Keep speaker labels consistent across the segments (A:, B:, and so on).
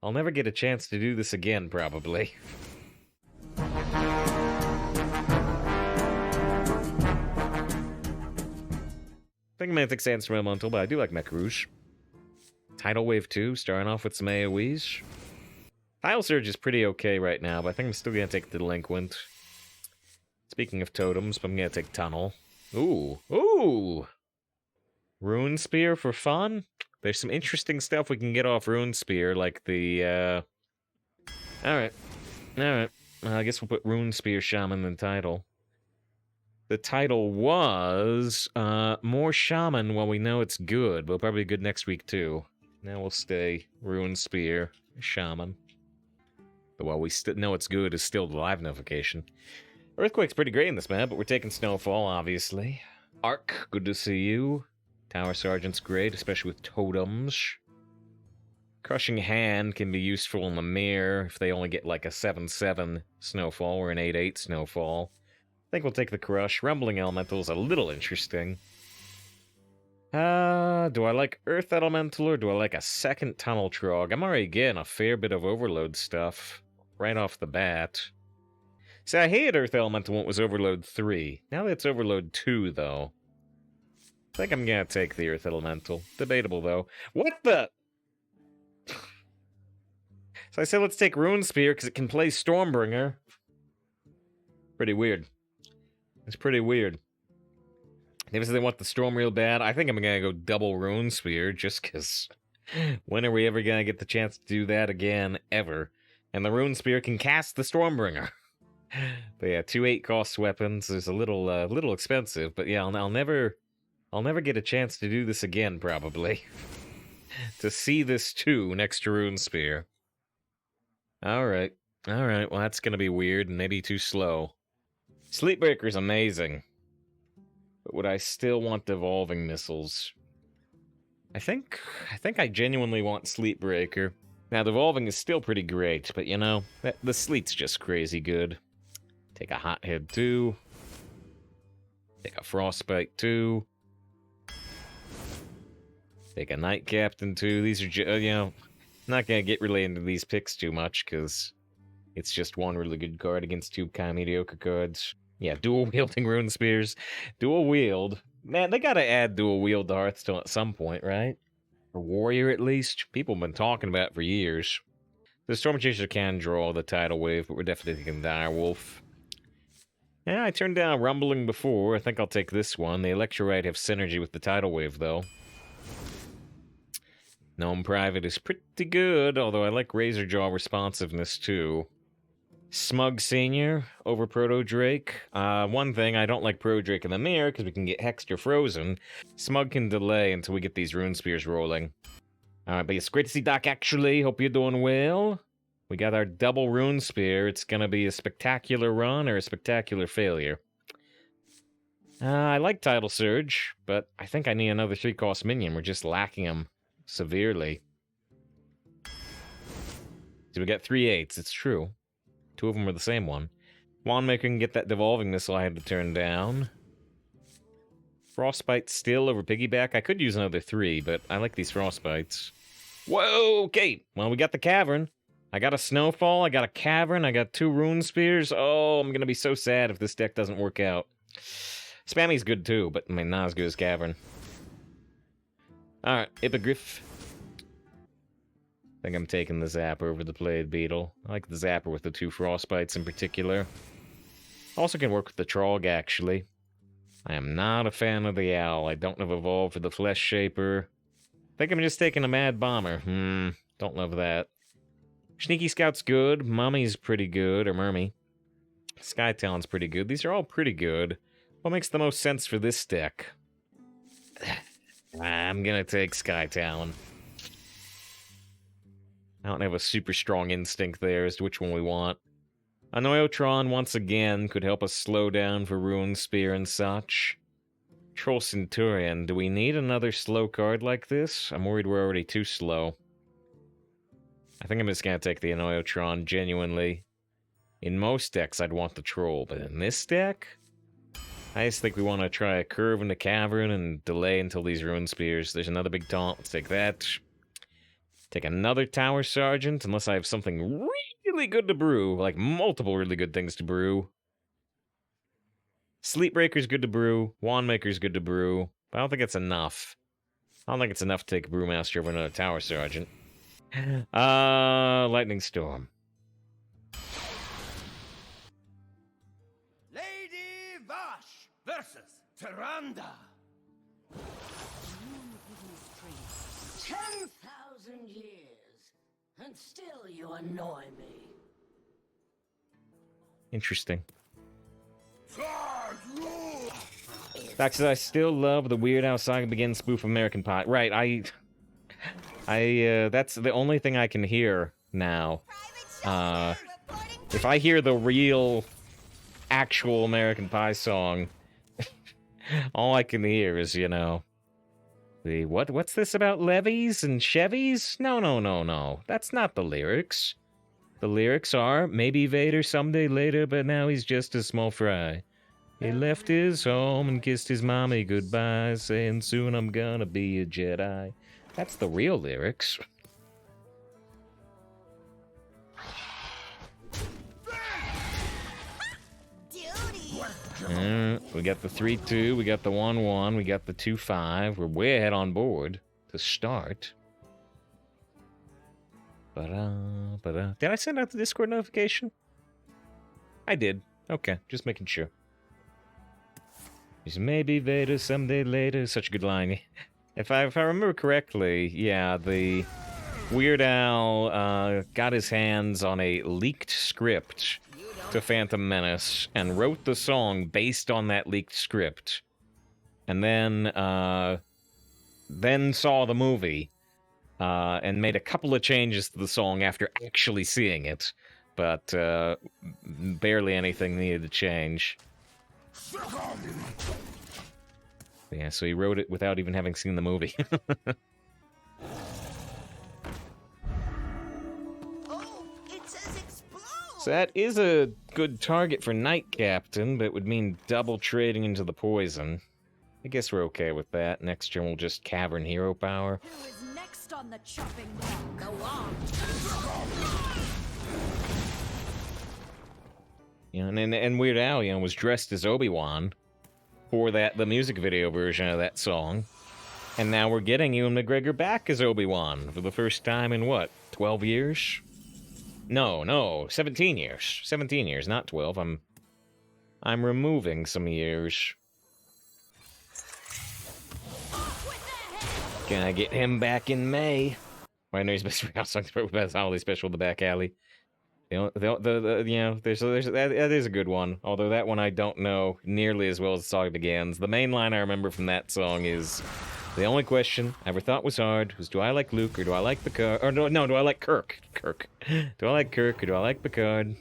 A: I'll never get a chance to do this again, probably. I think Mantic Sands Elemental, but I do like Mech Rouge. Tidal Wave 2, starting off with some AoEs. Tile Surge is pretty okay right now, but I think I'm still gonna take the Delinquent. Speaking of totems, I'm gonna take Tunnel. Ooh! Runespear for fun? There's some interesting stuff we can get off Runespear, like the, Alright. I guess we'll put Runespear Shaman in the title. The title was, more Shaman while we know it's good. We'll probably be good next week, too. Now we'll stay Runespear Shaman. But while we know it's good is still the live notification. Earthquake's pretty great in this map, but we're taking Snowfall, obviously. Arc, good to see you. Tower Sergeant's great, especially with totems. Crushing Hand can be useful in the mirror if they only get like a 7-7 Snowfall or an 8-8 Snowfall. I think we'll take the Crush. Rumbling Elemental is a little interesting. Do I like Earth Elemental or do I like a second Tunnel Trog? I'm already getting a fair bit of Overload stuff right off the bat. See, I hated Earth Elemental when it was Overload 3. Now that it's Overload 2, though. I think I'm gonna take the Earth Elemental. Debatable, though. What the? So I said let's take Runespear because it can play Stormbringer. Pretty weird. It's pretty weird. Maybe they want the Storm real bad. I think I'm gonna go double Runespear just because when are we ever gonna get the chance to do that again, ever? And the Runespear can cast the Stormbringer. But yeah, 2 8-cost weapons is a little expensive, but yeah, I'll never get a chance to do this again, probably. To see this too next to Runespear. Alright, well that's gonna be weird and maybe too slow. Sleepbreaker's amazing. But would I still want Devolving Missiles? I think I genuinely want Sleepbreaker. Now, Devolving is still pretty great, but you know, the Sleet's just crazy good. Take a Hothead too. Take a Frostbite too. Take a Night Captain too. These are, you know, not gonna get really into these picks too much, because it's just one really good card against 2 kind of mediocre cards. Yeah, dual-wielding Runespears. Dual-wield. Man, they gotta add dual-wield to Hearthstone at some point, right? Or Warrior, at least. People have been talking about it for years. The Storm Chaser can draw the Tidal Wave, but we're definitely taking Direwolf. Yeah, I turned down Rumbling before. I think I'll take this one. The Electrolyte have synergy with the Tidal Wave, though. Gnome Private is pretty good, although I like Razorjaw responsiveness, too. Smug Senior over Proto Drake. One thing, I don't like Proto Drake in the mirror because we can get hexed or frozen. Smug can delay until we get these Runespears rolling. Alright, but it's great to see Doc actually. Hope you're doing well. We got our double Runespear. It's gonna be a spectacular run or a spectacular failure. I like Tidal Surge, but I think I need another 3-cost minion. We're just lacking them severely. So we got 3 8s, it's true. 2 of them are the same one. Wandmaker can get that Devolving Missile I had to turn down. Frostbite still over Piggyback. I could use another 3, but I like these Frostbites. Whoa, okay. Well, we got the Cavern. I got a Snowfall, I got a Cavern, I got 2 Runespears. Oh, I'm gonna be so sad if this deck doesn't work out. Spammy's good too, but I mean, not as good as Cavern. Alright, Hippogriff. I think I'm taking the Zapper over the Played Beetle. I like the Zapper with the 2 Frostbites in particular. Also can work with the Trog, actually. I am not a fan of the Owl. I don't have Evolve for the Flesh Shaper. I think I'm just taking a Mad Bomber. Don't love that. Sneaky Scout's good. Mummy's pretty good, or Murmy. Sky Talon's pretty good. These are all pretty good. What makes the most sense for this deck? I'm gonna take Sky Talon. I don't have a super strong instinct there as to which one we want. Annoyotron, once again, could help us slow down for Runespear and such. Troll Centurion, do we need another slow card like this? I'm worried we're already too slow. I think I'm just gonna take the Annoyotron, genuinely. In most decks, I'd want the Troll, but in this deck? I just think we want to try a Curve into Cavern and delay until these Runespears. There's another big taunt, let's take that. Take another Tower Sergeant, unless I have something really good to brew, like multiple really good things to brew. Sleepbreaker's good to brew. Wandmaker's good to brew. But I don't think it's enough. I don't think it's enough to take a Brewmaster over another Tower Sergeant. Lightning Storm.
B: Lady Vash versus Tyrande.
C: 10,000 years, and still you annoy me.
A: Interesting. Fact is, I still love the Weird Al Saga Begins spoof of American Pie. Right, that's the only thing I can hear now. If I hear the real, actual American Pie song, all I can hear is, you know, the, what's this about levies and Chevys? No. That's not the lyrics. The lyrics are, maybe Vader someday later, but now he's just a small fry. He left his home and kissed his mommy goodbye, saying soon I'm gonna be a Jedi. That's the real lyrics. We got the 3-2, we got the 1-1, we got the 2-5. We're way ahead on board to start. Did I send out the Discord notification? I did. Okay, just making sure. He's maybe Vader someday later. Such a good line. If I remember correctly, yeah, the Weird Al got his hands on a leaked script to Phantom Menace and wrote the song based on that leaked script, and then saw the movie and made a couple of changes to the song after actually seeing it, but barely anything needed to change. Yeah, so he wrote it without even having seen the movie. So that is a good target for Night Captain, but it would mean double trading into the poison. I guess we're okay with that. Next turn we'll just Cavern Hero Power.
D: Who is next on the chopping block? Go on.
A: You know, and Weird Al, you know, was dressed as Obi-Wan for the music video version of that song. And now we're getting Ewan McGregor back as Obi-Wan for the first time in what, 12 years? No, 17 years. 17 years, not 12. I'm removing some years. Gonna get him back in May. I know he's best for house songs, but best holiday special in the back alley. You know, there's that is a good one. Although that one I don't know nearly as well as the song begins. The main line I remember from that song is, the only question I ever thought was hard was, do I like Luke or do I like Picard? Or no, do I like Kirk? Do I like Kirk or do I like Picard?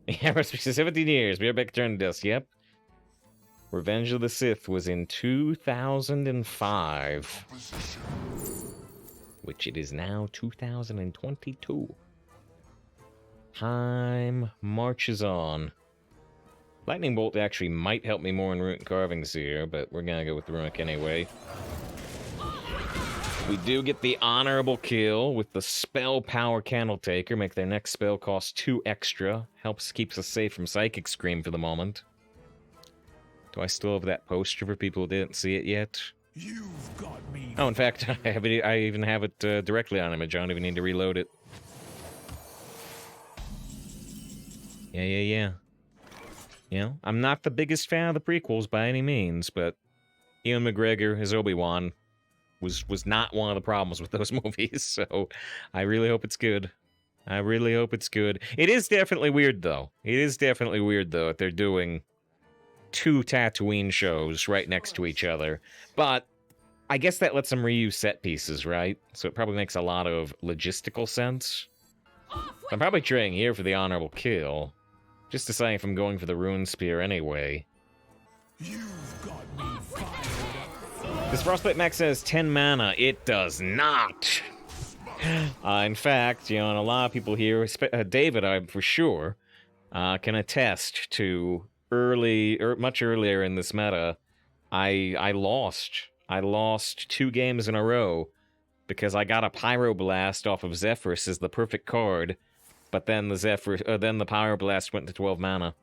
A: Yeah, it's 17 years. We are back to turn to dust. Yep. Revenge of the Sith was in 2005. Which it is now 2022. Time marches on. Lightning Bolt actually might help me more in Runic Carvings here, but we're gonna go with the Runic anyway. We do get the honorable kill with the Spell Power Candle Taker. Make their next spell cost 2 extra. Keeps us safe from Psychic Scream for the moment. Do I still have that poster for people who didn't see it yet?
B: You've got me.
A: Oh, in fact, I even have it directly on image. I don't even need to reload it. Yeah. You know, I'm not the biggest fan of the prequels by any means, but Ewan McGregor as Obi-Wan was not one of the problems with those movies, so I really hope it's good. I really hope it's good. It is definitely weird, though. That they're doing 2 Tatooine shows right next to each other. But I guess that lets them reuse set pieces, right? So it probably makes a lot of logistical sense. I'm probably trading here for the honorable kill. Just deciding if I'm going for the Runespear anyway.
B: You've got me fired.
A: This Frostbite Max says 10 mana. It does not. In fact, you know, and a lot of people here, David, I'm for sure, can attest to much earlier in this meta, I lost I lost 2 games in a row because I got a Pyroblast off of Zephyrus as the perfect card, but then the Pyroblast went to 12 mana.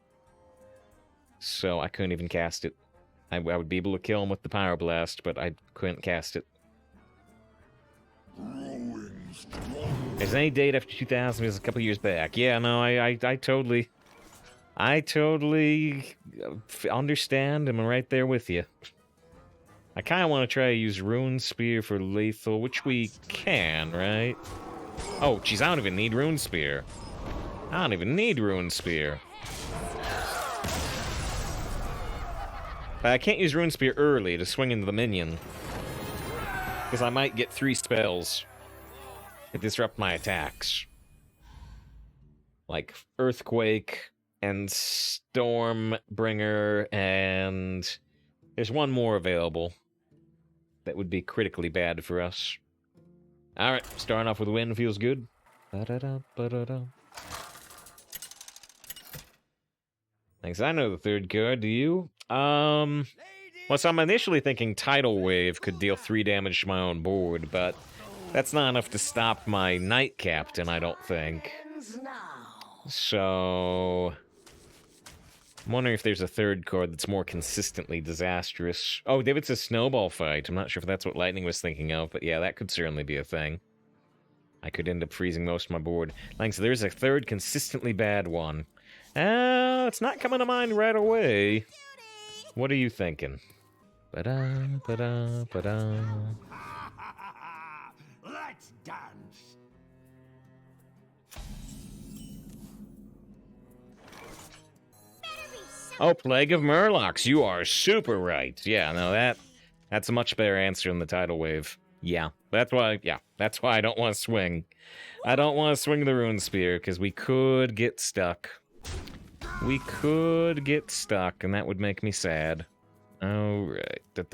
A: So I couldn't even cast it. I would be able to kill him with the Pyroblast, but I couldn't cast it. There's any date after 2000 is a couple years back. Yeah, no, I totally understand. I'm right there with you. I kind of want to try to use Runespear for lethal, which we can, right? Oh, jeez, I don't even need Runespear. I don't even need Runespear. But I can't use Runespear early to swing into the minion, because I might get 3 spells to disrupt my attacks. Like Earthquake and Stormbringer, and there's one more available that would be critically bad for us. Alright, starting off with a win feels good. Ba-da-da, ba-da-da. Thanks, I know the third card, do you? Well, so I'm initially thinking Tidal Wave could deal 3 damage to my own board, but that's not enough to stop my Knight Captain, I don't think. So I'm wondering if there's a third card that's more consistently disastrous. Oh, David says Snowball Fight. I'm not sure if that's what Lightning was thinking of, but yeah, that could certainly be a thing. I could end up freezing most of my board. Like, so there's a third consistently bad one. It's not coming to mind right away. What are you thinking? Ba-da, ba-da, ba-da.
B: Let's dance.
A: Oh, Plague of Murlocs. You are super right. Yeah, no, that's a much better answer than the Tidal Wave. Yeah, that's why I don't want to swing. I don't want to swing the Runespear, because we could get stuck. We could get stuck, and that would make me sad. Alright. Does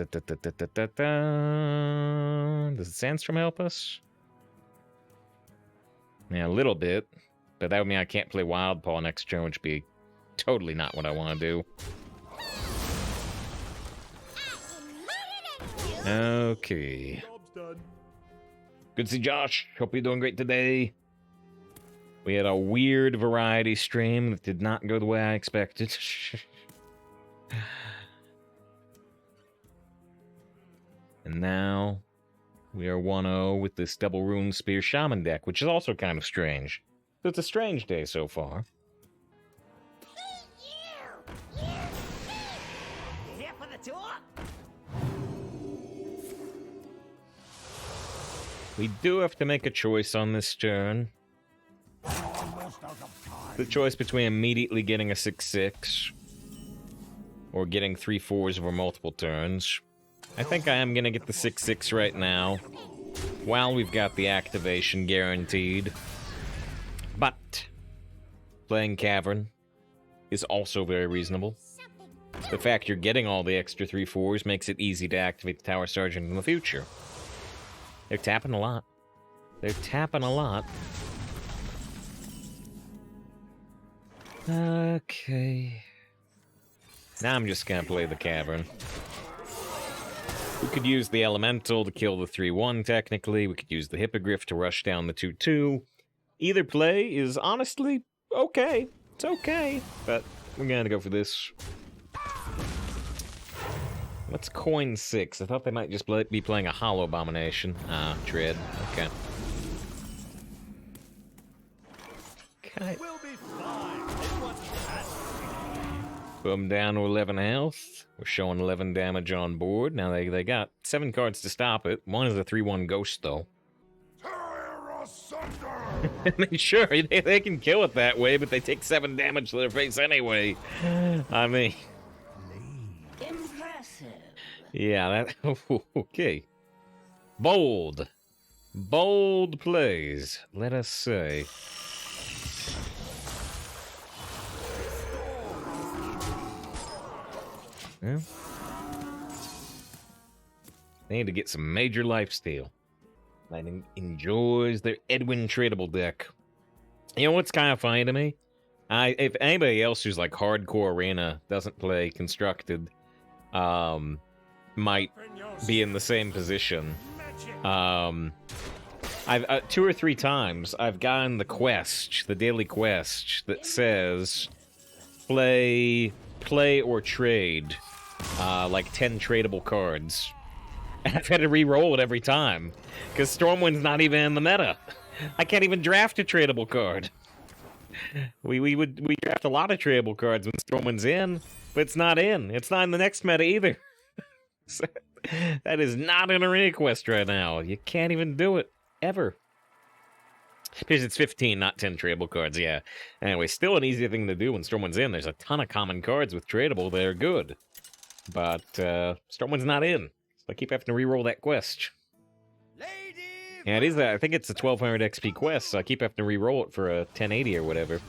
A: Sandstorm help us? Yeah, a little bit. But that would mean I can't play Wild Paw next turn, which would be totally not what I want to do. Okay. Good to see Josh. Hope you're doing great today. We had a weird variety stream that did not go the way I expected. And now we are 1-0 with this double Runespear Shaman deck, which is also kind of strange. So it's a strange day so far.
C: Here for the tour?
A: We do have to make a choice on this turn. The choice between immediately getting a 6/6 or getting 3/4s over multiple turns. I think I am going to get the 6/6 right now, while we've got the activation guaranteed. But playing Cavern is also very reasonable. The fact you're getting all the extra 3/4s makes it easy to activate the Tower Sergeant in the future. They're tapping a lot. They're tapping a lot. Okay. Now I'm just gonna play the Cavern. We could use the Elemental to kill the 3/1, technically. We could use the Hippogriff to rush down the 2/2. Either play is honestly okay. It's okay. But we're gonna go for this. Let's coin 6. I thought they might just be playing a Hollow Abomination. Ah, Tread. Okay. Okay.
B: We'll be fine. It wasn't that.
A: Boom, down to 11 health. We're showing 11 damage on board. Now they got 7 cards to stop it. One is a 3/1 Ghost, though. I mean, sure, they can kill it that way, but they take 7 damage to their face anyway. I mean...
C: Impressive.
A: Yeah, that... Okay. Bold. Bold plays, let us say. Yeah. They need to get some major lifesteal. Lightning enjoys their Edwin tradable deck. You know what's kind of funny to me? If anybody else who's like hardcore arena doesn't play constructed, might be in the same position. I've 2 or 3 times I've gotten the quest, the daily quest that says play or trade, like 10 tradable cards. And I've had to re-roll it every time because Stormwind's not even in the meta. I can't even draft a tradable card. We draft a lot of tradable cards when Stormwind's in, but it's not in. It's not in the next meta either. So, that is not an arena quest right now. You can't even do it ever. Because it's 15, not 10 tradable cards. Yeah. Anyway, still an easier thing to do when Stormwind's in. There's a ton of common cards with tradable that are good, but Stormwind's not in. So I keep having to re-roll that quest. Yeah, it is. I think it's a 1200 XP quest, so I keep having to re-roll it for a 1080 or whatever.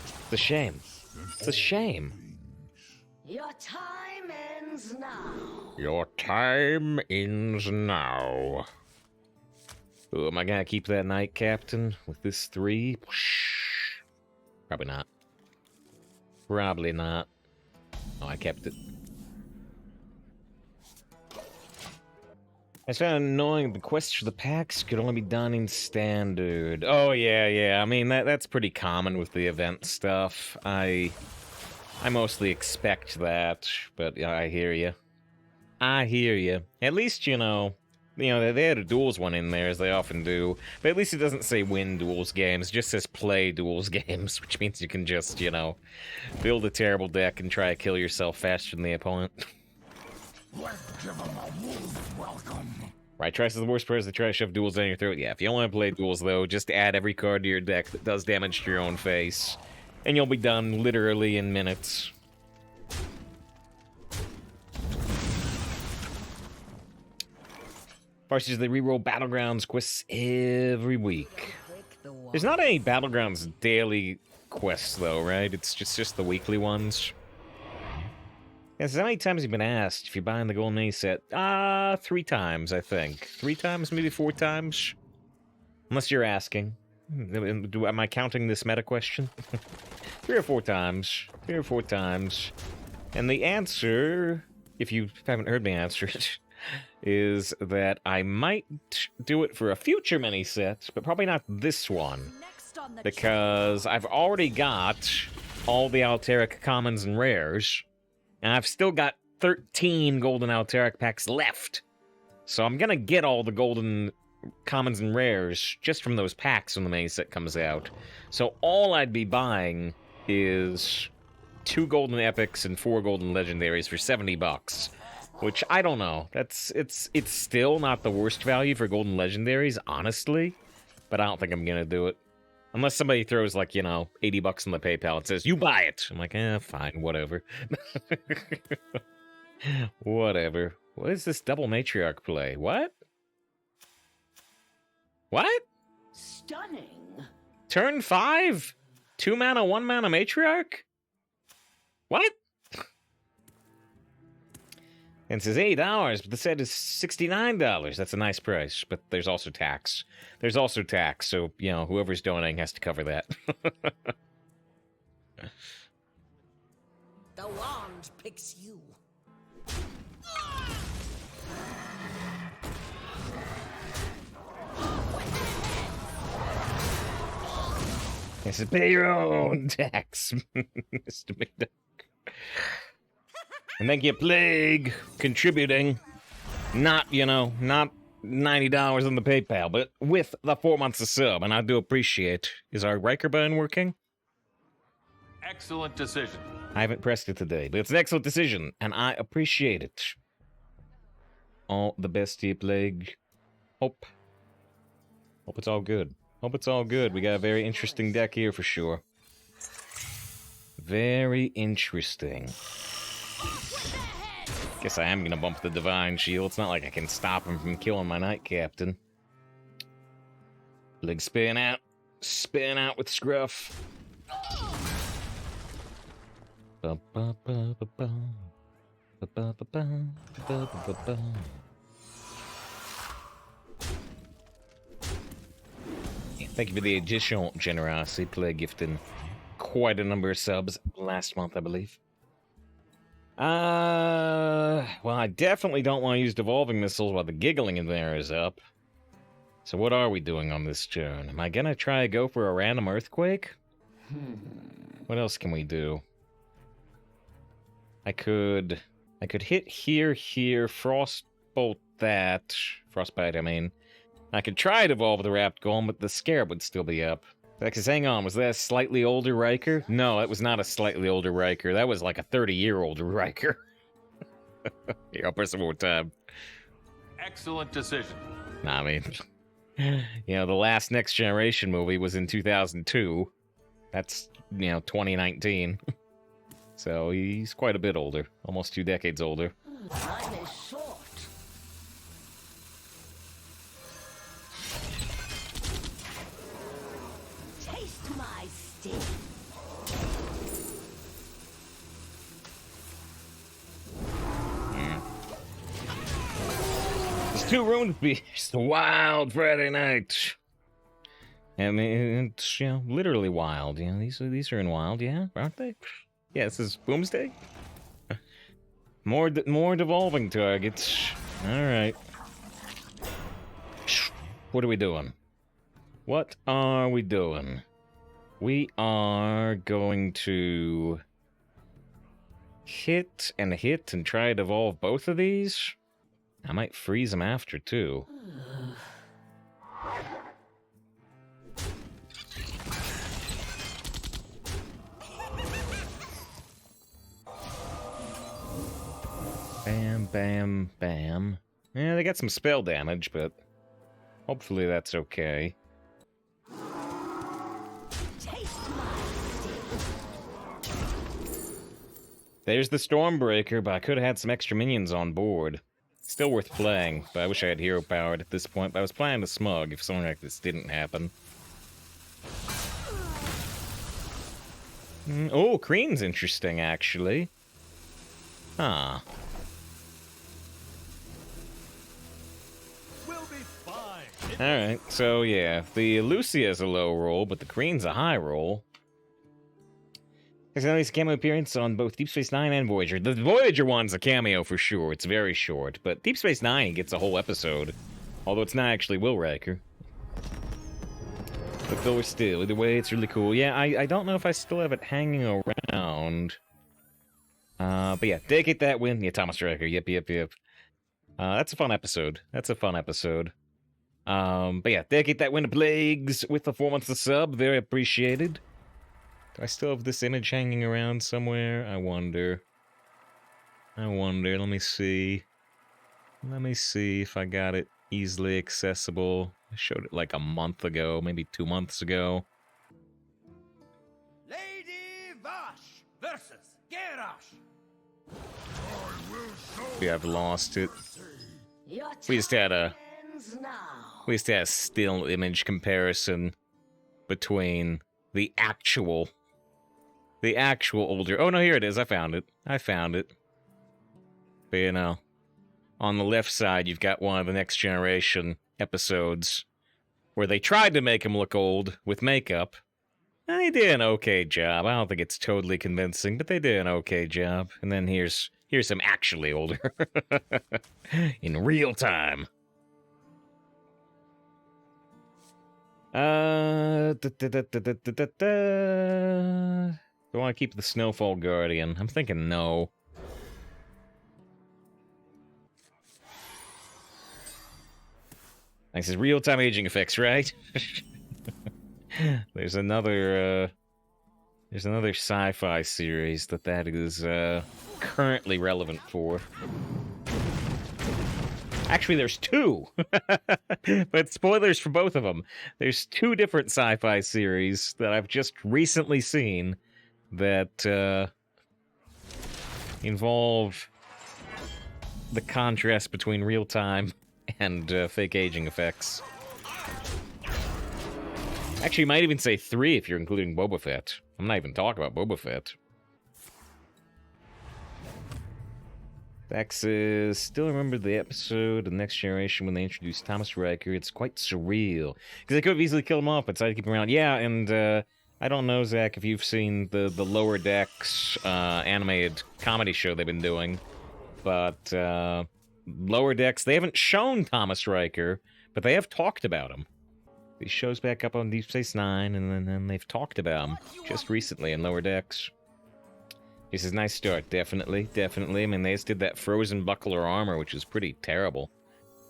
A: It's a shame. It's a shame.
C: Your time ends now.
A: Your time ends now. Oh, am I gonna keep that Knight Captain with this 3? Probably not. Probably not. Oh, I kept it. I found annoying the quests for the packs could only be done in standard. Oh yeah. I mean that's pretty common with the event stuff. I mostly expect that, but I hear you. I hear you. At least they had a duels one in there as they often do, but at least it doesn't say win duels games. It just says play duels games, which means you can just build a terrible deck and try to kill yourself faster than the opponent. Right, Trice is the worst players that try to shove duels down your throat. Yeah, if you don't want to play duels, though, just add every card to your deck that does damage to your own face, and you'll be done literally in minutes. Varsity, they reroll Battlegrounds quests every week. There's not any Battlegrounds daily quests, though, right? It's just the weekly ones. Yes, how many times have you been asked if you're buying the Golden A set? 3 times, I think. 3 times, maybe 4 times? Unless you're asking. Am I counting this meta question? 3 or 4 times. 3 or 4 times. And the answer, if you haven't heard me answer it, is that I might do it for a future mini set, but probably not this one. Because I've already got all the Alterac commons and rares, and I've still got 13 golden Alterac packs left. So I'm gonna get all the golden commons and rares just from those packs when the mini set comes out. So all I'd be buying is 2 golden epics and 4 golden legendaries for $70. Which, I don't know. It's still not the worst value for golden legendaries, honestly. But I don't think I'm gonna do it. Unless somebody throws, like, $80 on the PayPal and says, you buy it! I'm like, fine, whatever. Whatever. What is this double matriarch play? What? What?
C: Stunning.
A: Turn 5? 2 mana, 1 mana matriarch? What? And it says $8, but the set is $69. That's a nice price, but there's also tax. There's also tax, so, whoever's donating has to cover that.
C: The wand picks you.
A: It says, pay your own tax, Mr. McDuck. And thank you, Plague, contributing. Not $90 on the PayPal, but with the 4 months of sub, and I do appreciate. Is our Riker button working?
B: Excellent decision.
A: I haven't pressed it today, but it's an excellent decision, and I appreciate it. All the best to you, Plague. Hope it's all good. Hope it's all good. We got a very interesting deck here for sure. Very interesting. Guess I am gonna bump the Divine Shield. It's not like I can stop him from killing my Knight Captain. Leg spin out with Scruff. Thank you for the additional generosity, Plague gifting quite a number of subs last month, I believe. Well, I definitely don't want to use devolving missiles while the giggling in there is up. So what are we doing on this turn? Am I gonna try to go for a random earthquake? What else can we do? I could hit here, frostbolt that. Frostbite, I mean. I could try to evolve the Wrapped Golem, but the Scarab would still be up. Because hang on, was that a slightly older Riker? No, that was not a slightly older Riker. That was like a 30-year-old Riker. Here, I'll press it one more time.
B: Excellent decision.
A: Nah, I mean, you know, the last Next Generation movie was in 2002. That's, 2019. So he's quite a bit older. Almost 2 decades older.
C: Time is short. Taste my sting.
A: There's 2 Runespears. The Wild Friday Night. I mean, it's, literally wild. These are in wild, yeah? Aren't they? Yeah, this is Boomsday. More devolving targets. Alright. What are we doing? What are we doing? We are going to hit and try to evolve both of these. I might freeze them after, too. Bam, bam, bam. Yeah, they got some spell damage, but hopefully that's okay. There's the Stormbreaker, but I could have had some extra minions on board. Still worth playing, but I wish I had hero powered at this point. But I was playing the Smug if something like this didn't happen. Oh, Kreen's interesting, actually. Huh. Alright, so yeah, the Lucia's a low roll, but the Kreen's a high roll. There's at least a cameo appearance on both Deep Space Nine and Voyager. The Voyager one's a cameo for sure, it's very short, but Deep Space Nine gets a whole episode. Although it's not actually Will Riker. But though still, either way, it's really cool. Yeah, I don't know if I still have it hanging around. But yeah, dedicate that win. Yeah, Thomas Riker, yep. That's a fun episode. But yeah, dedicate that win to Plagues with the 4 months of sub. Very appreciated. Do I still have this image hanging around somewhere? I wonder. Let me see. Let me see if I got it easily accessible. I showed it like a month ago, maybe 2 months ago.
E: Lady Vash versus Garrosh.
A: Yeah, I've lost it.
C: Your
A: We just had a
C: now.
A: still image comparison between the actual older. Oh no, here it is. I found it. But on the left side, you've got one of the Next Generation episodes where they tried to make him look old with makeup. And they did an okay job. I don't think it's totally convincing, but they did an okay job. And then here's him actually older in real time. Do I want to keep the Snowfall Guardian? I'm thinking no. This is real-time aging effects, right? There's another sci-fi series that is currently relevant for. Actually, there's 2. But spoilers for both of them. There's 2 different sci-fi series that I've just recently seen that involve the contrast between real-time and fake aging effects. Actually, you might even say 3 if you're including Boba Fett. I'm not even talking about Boba Fett. Dax says, still remember the episode of Next Generation when they introduced Thomas Riker. It's quite surreal. Because they could have easily killed him off, but decided to keep him around. Yeah, and I don't know, Zach, if you've seen the Lower Decks animated comedy show they've been doing, but Lower Decks, they haven't shown Thomas Riker, but they have talked about him. He shows back up on Deep Space Nine, and then they've talked about him just recently in Lower Decks. He says, nice start, definitely, definitely. I mean, they just did that frozen buckler armor, which is pretty terrible.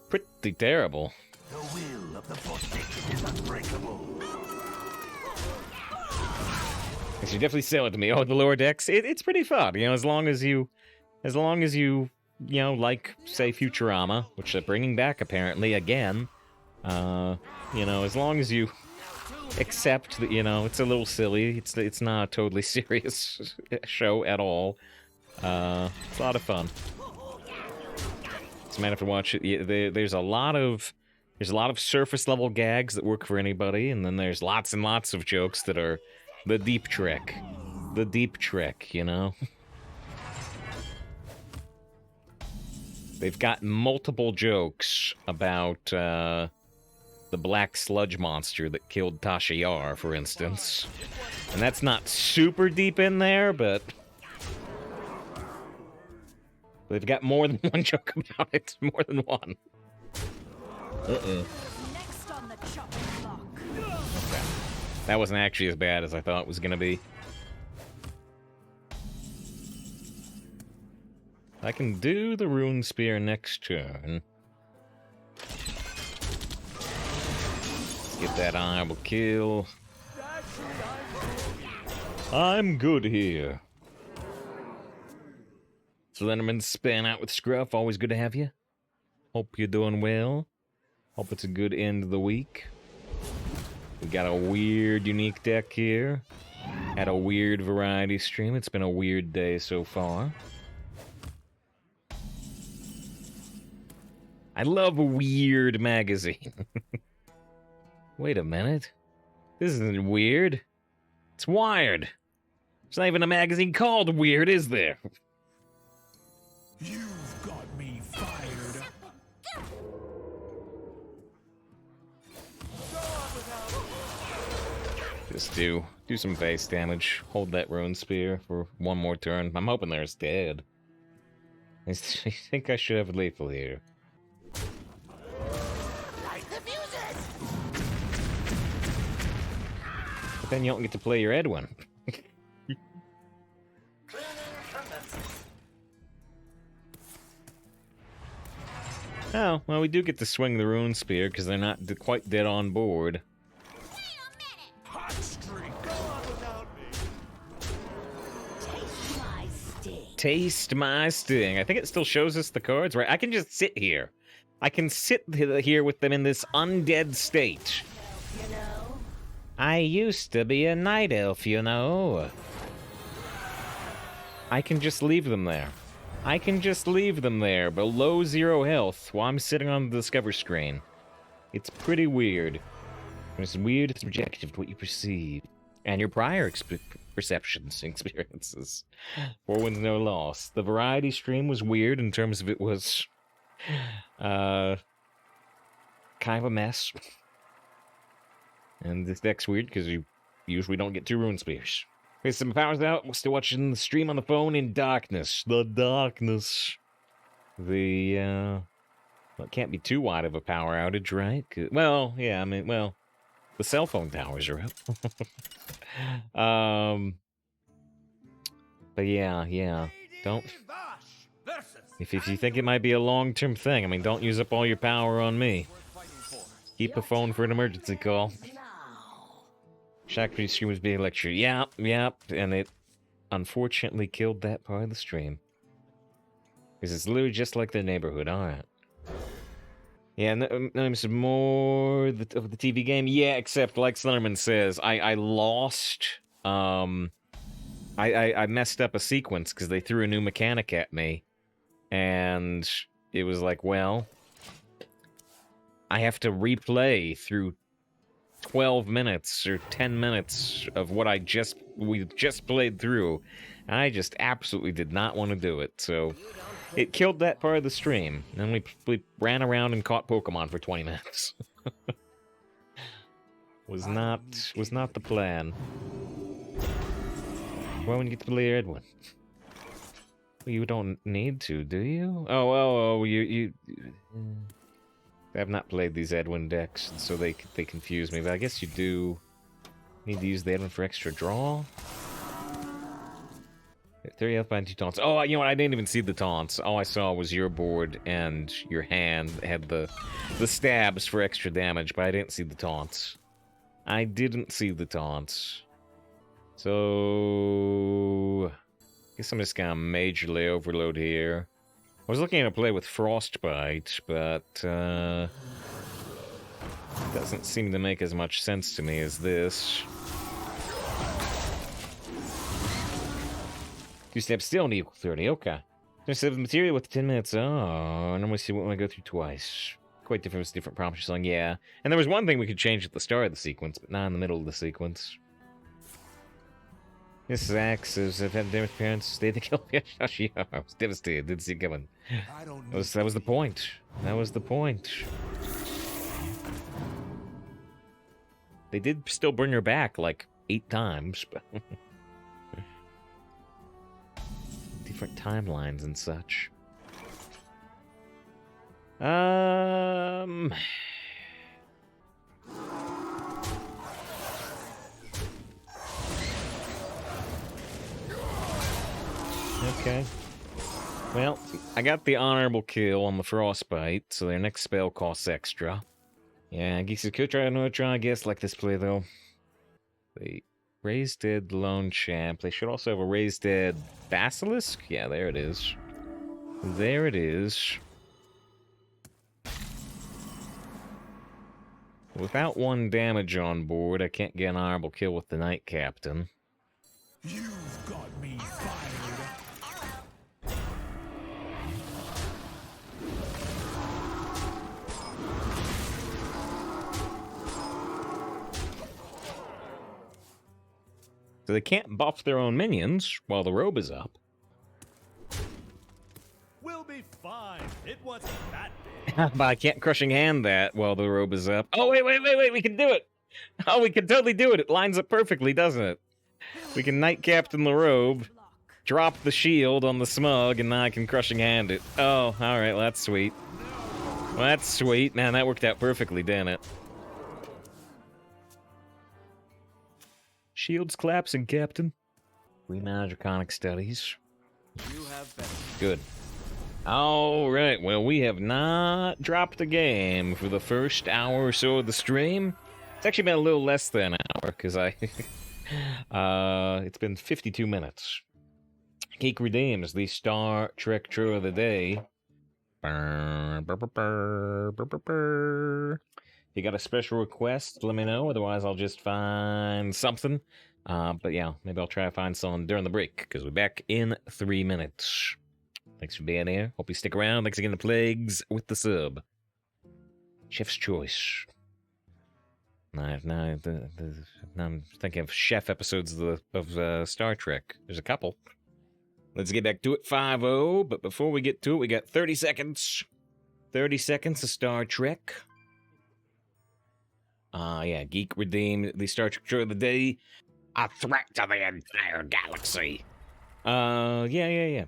A: Pretty terrible.
E: The will of the Forsaken is unbreakable.
A: You should definitely sell it to me. Oh, the Lower Decks, it's pretty fun. You know, as long as you, you know, like, say, Futurama, which they're bringing back, apparently, again. You know, as long as you accept that, you know, it's a little silly. It's not a totally serious show at all. It's a lot of fun. As a matter of fact, watch it. There's a lot of surface level gags that work for anybody, and then there's lots and lots of jokes that are the deep trick. The deep trick, you know? They've got multiple jokes about, the black sludge monster that killed Tasha Yar, for instance. And that's not super deep in there, but they've got more than one joke about it. More than one.
D: Next on the chopping block.
A: Okay. That wasn't actually as bad as I thought it was gonna be. I can do the Runespear next turn. Get that honorable kill. I'm good here. Slenderman span out with Scruff. Always good to have you. Hope you're doing well. Hope it's a good end of the week. We got a weird, unique deck here. Had a weird variety stream. It's been a weird day so far. I love a weird magazine. Wait a minute. This isn't weird. It's Wired. There's not even a magazine called Weird, is there?
E: You've got me fired.
A: Just do some face damage. Hold that Runespear for one more turn. I'm hoping there's dead. I think I should have lethal here. But then you don't get to play your Edwin. Oh, well, we do get to swing the Runespear because they're not quite dead on board.
E: Hot streak. Go on without me.
A: Taste my sting. I think it still shows us the cards, right? I can just sit here. I can sit here with them in this undead state. I used to be a night elf, you know. I can just leave them there. I can just leave them there, below 0 health, while I'm sitting on the Discover screen. It's pretty weird. It's weird, it's subjective to what you perceive. And your prior perceptions and experiences. 4 wins, no loss. The variety stream was weird in terms of it was... kind of a mess. And this deck's weird because you usually don't get 2 Runespears. Okay, some power's out. We're still watching the stream on the phone in darkness. The darkness. Well, it can't be too wide of a power outage, right? Well, yeah, I mean, well, the cell phone towers are up. But yeah. Don't... If you think it might be a long-term thing, I mean, don't use up all your power on me. Keep the phone for an emergency call. Shaq stream was being lectured. Yep, and it unfortunately killed that part of the stream. Because it's literally just like the neighborhood, alright. Yeah, no, some more of the TV game. Yeah, except like Slenderman says, I lost, I messed up a sequence because they threw a new mechanic at me. And it was like, well, I have to replay through 12 minutes or 10 minutes of what we just played through. And I just absolutely did not want to do it. So it killed that part of the stream. And then we ran around and caught Pokemon for 20 minutes. was not the plan. Why wouldn't you get to play Edwin? Well, you don't need to, do you? Oh, you I have not played these Edwin decks, so they confuse me. But I guess you do need to use the Edwin for extra draw. 30 health behind 2 taunts. Oh, you know what? I didn't even see the taunts. All I saw was your board and your hand had the stabs for extra damage, but I didn't see the taunts. I didn't see the taunts. So I guess I'm just gonna majorly overload here. I was looking to play with Frostbite, but it doesn't seem to make as much sense to me as this. 2 steps still only equal 30, okay. There's the material with 10 minutes. Oh, I normally see what when I go through twice. Quite different with different prompts you're saying, yeah. And there was one thing we could change at the start of the sequence, but not in the middle of the sequence. This axe is I've had damage parents stay to kill me. I was devastated, didn't see it coming. That was the point. That was the point. They did still bring her back like 8 times, but different timelines and such. Okay. Well, I got the honorable kill on the Frostbite, so their next spell costs extra. Yeah, I guess you could try another try, I guess, like this play, though. They Raised Dead Lone Champ. They should also have a Raised Dead Basilisk? Yeah, there it is. There it is. Without 1 damage on board, I can't get an honorable kill with the Night Captain.
E: You've got me fired up.
A: So they can't buff their own minions while the robe is up.
E: We'll be fine. It wasn't that big.
A: But I can't Crushing Hand that while the robe is up. Oh, wait, we can do it! Oh, we can totally do it! It lines up perfectly, doesn't it? We can Night Captain the robe, drop the shield on the smug, and now I can Crushing Hand it. Oh, alright, well, that's sweet. Well, that's sweet. Man, that worked out perfectly, didn't it? Shields collapsing, Captain. We manage Draconic Studies.
B: You have been.
A: Good. Alright, well, we have not dropped a game for the first hour or so of the stream. It's actually been a little less than an hour, because it's been 52 minutes. Geek redeems the Star Trek True of the Day. If you got a special request, let me know. Otherwise, I'll just find something. But yeah, maybe I'll try to find some during the break, because we're back in 3 minutes. Thanks for being here. Hope you stick around. Thanks again to Plagues with the sub. Chef's Choice. Now I'm thinking of chef episodes of Star Trek. There's a couple. Let's get back to it. 5-0. But before we get to it, we got 30 seconds. 30 seconds of Star Trek. Yeah, Geek redeemed the Star Trek True of the Day. A threat to the entire galaxy. Yeah.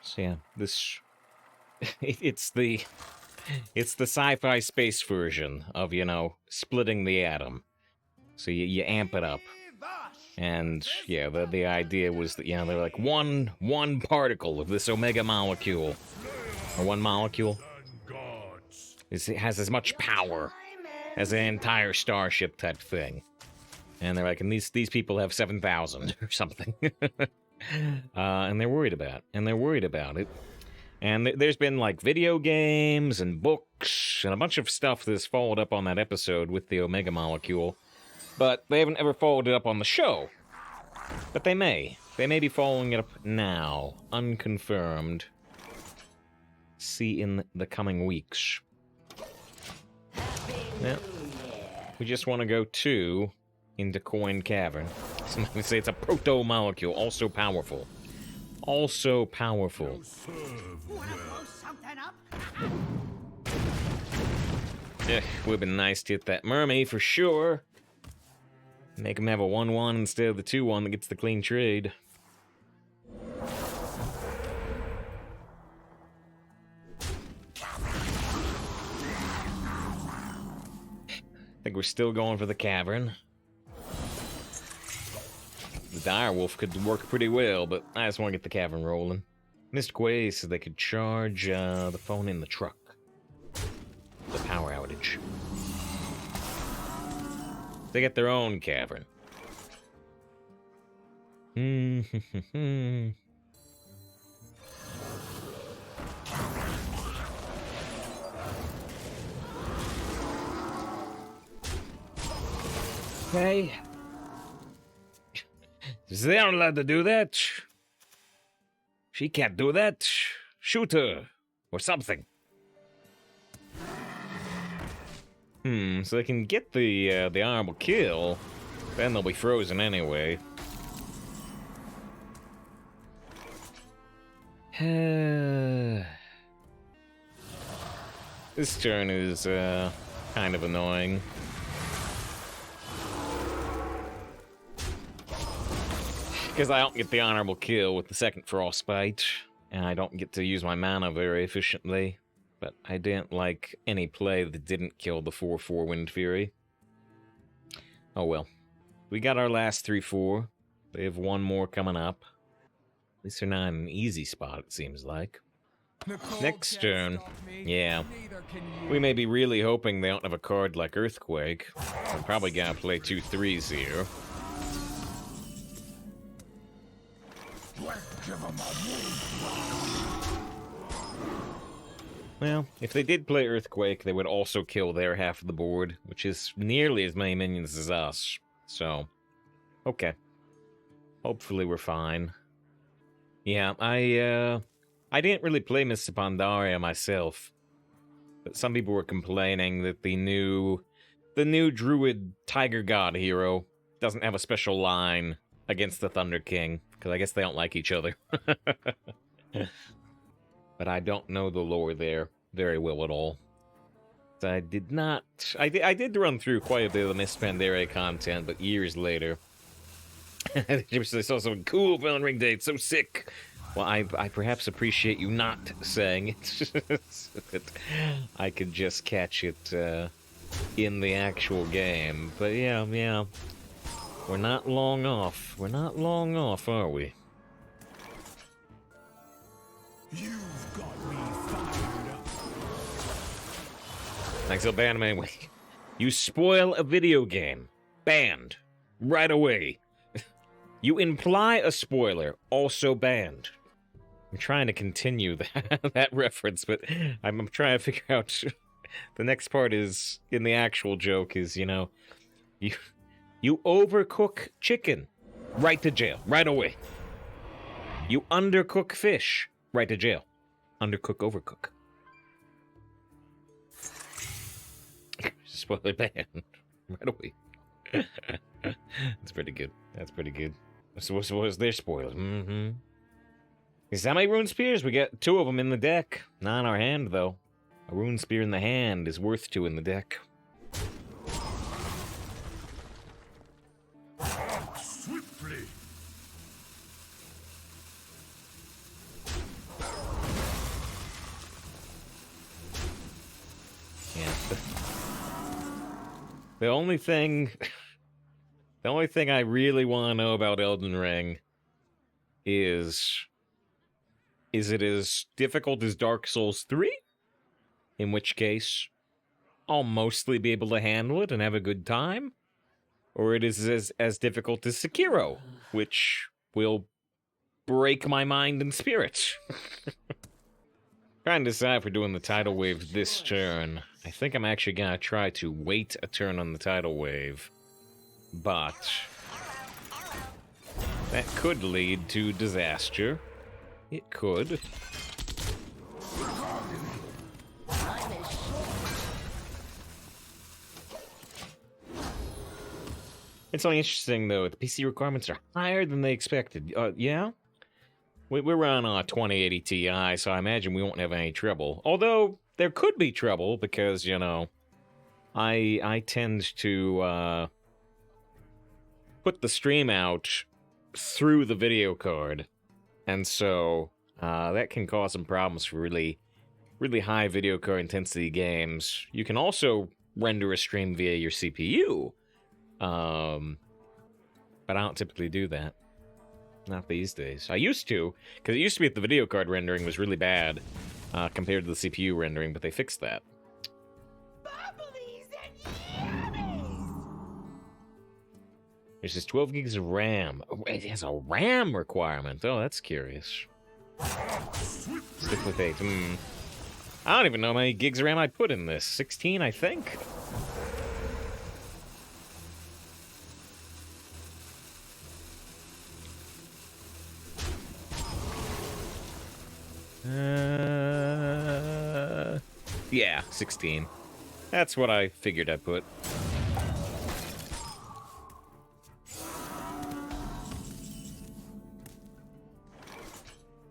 A: So yeah, this it's the sci-fi space version of, you know, splitting the atom. So you amp it up. And yeah, the idea was that, you know, they're like one particle of this omega molecule, or one molecule, it has as much power as an entire starship type thing. And they're like, and these people have 7,000 or something. And they're worried about it. And there's been like video games and books and a bunch of stuff that's followed up on that episode with the Omega molecule. But they haven't ever followed it up on the show. But they may. They may be following it up now. Unconfirmed. See in the coming weeks. Yeah. We just want to go into Coin Cavern. Somebody say it's a proto-molecule, also powerful. Also powerful. Yeah, would have been nice to hit that mermaid for sure. Make him have a 1-1 instead of the 2-1 that gets the clean trade. I think we're still going for the cavern. The direwolf could work pretty well, but I just want to get the cavern rolling. Mr. Quay said they could charge the phone in the truck. The power outage. They get their own cavern. Okay. They aren't allowed to do that. She can't do that. Shoot her. Or something. So they can get the honorable kill. Then they'll be frozen anyway. This turn is kind of annoying. Because I don't get the honorable kill with the second frostbite, and I don't get to use my mana very efficiently. But I didn't like any play that didn't kill the 4/4 Wind Fury. Oh well. We got our last 3/4. They have one more coming up. At least they're not in an easy spot, it seems like. Next turn, yeah. We may be really hoping they don't have a card like Earthquake. I'm probably gonna play 2 3s here. Well, if they did play Earthquake, they would also kill their half of the board, which is nearly as many minions as us. So, okay. Hopefully we're fine. Yeah, I didn't really play Mr. Pandaria myself. But some people were complaining that the new Druid Tiger God hero doesn't have a special line against the Thunder King, because I guess they don't like each other. But I don't know the lore there very well at all. So I did not... I did run through quite a bit of the Mr. Pandaria content, but years later. I saw some cool Villain Ring Day, it's so sick. Well, I perhaps appreciate you not saying it, so that I could just catch it in the actual game. But yeah, we're not long off. We're not long off, are we?
E: You've got me fired up.
A: Thanks for banning me anyway. You spoil a video game. Banned. Right away. You imply a spoiler. Also banned. I'm trying to continue that reference, but I'm trying to figure out... The next part is, in the actual joke, is, you know... You overcook chicken. Right to jail. Right away. You undercook fish. Right to jail. Undercook, overcook. Spoiler ban. Right away. That's pretty good. That's pretty good. So what was their spoilers? Mm-hmm. Is that many Runespears? We got 2 of them in the deck. Not in our hand, though. A Runespear in the hand is worth 2 in the deck.
E: Swiftly.
A: Yeah. The only thing... The only thing I really want to know about Elden Ring is it as difficult as Dark Souls 3? In which case, I'll mostly be able to handle it and have a good time? Or it is as difficult as Sekiro, which will break my mind and spirit. Trying to decide if we're doing the tidal wave this turn. I think I'm actually gonna try to wait a turn on the tidal wave. But that could lead to disaster. It could. It's only interesting, though. The PC requirements are higher than they expected. Yeah? We're running on a 2080 Ti, so I imagine we won't have any trouble. Although, there could be trouble, because, you know, I tend to put the stream out through the video card, and so that can cause some problems for really high video card intensity games. You can also render a stream via your CPU, but I don't typically do that. Not these days. I used to, because it used to be that the video card rendering was really bad compared to the CPU rendering, but they fixed that. There's just 12 gigs of RAM. Oh, it has a RAM requirement. Oh, that's curious. Stick with 8. I don't even know how many gigs of RAM I put in this. 16, I think. Yeah, 16. That's what I figured I'd put.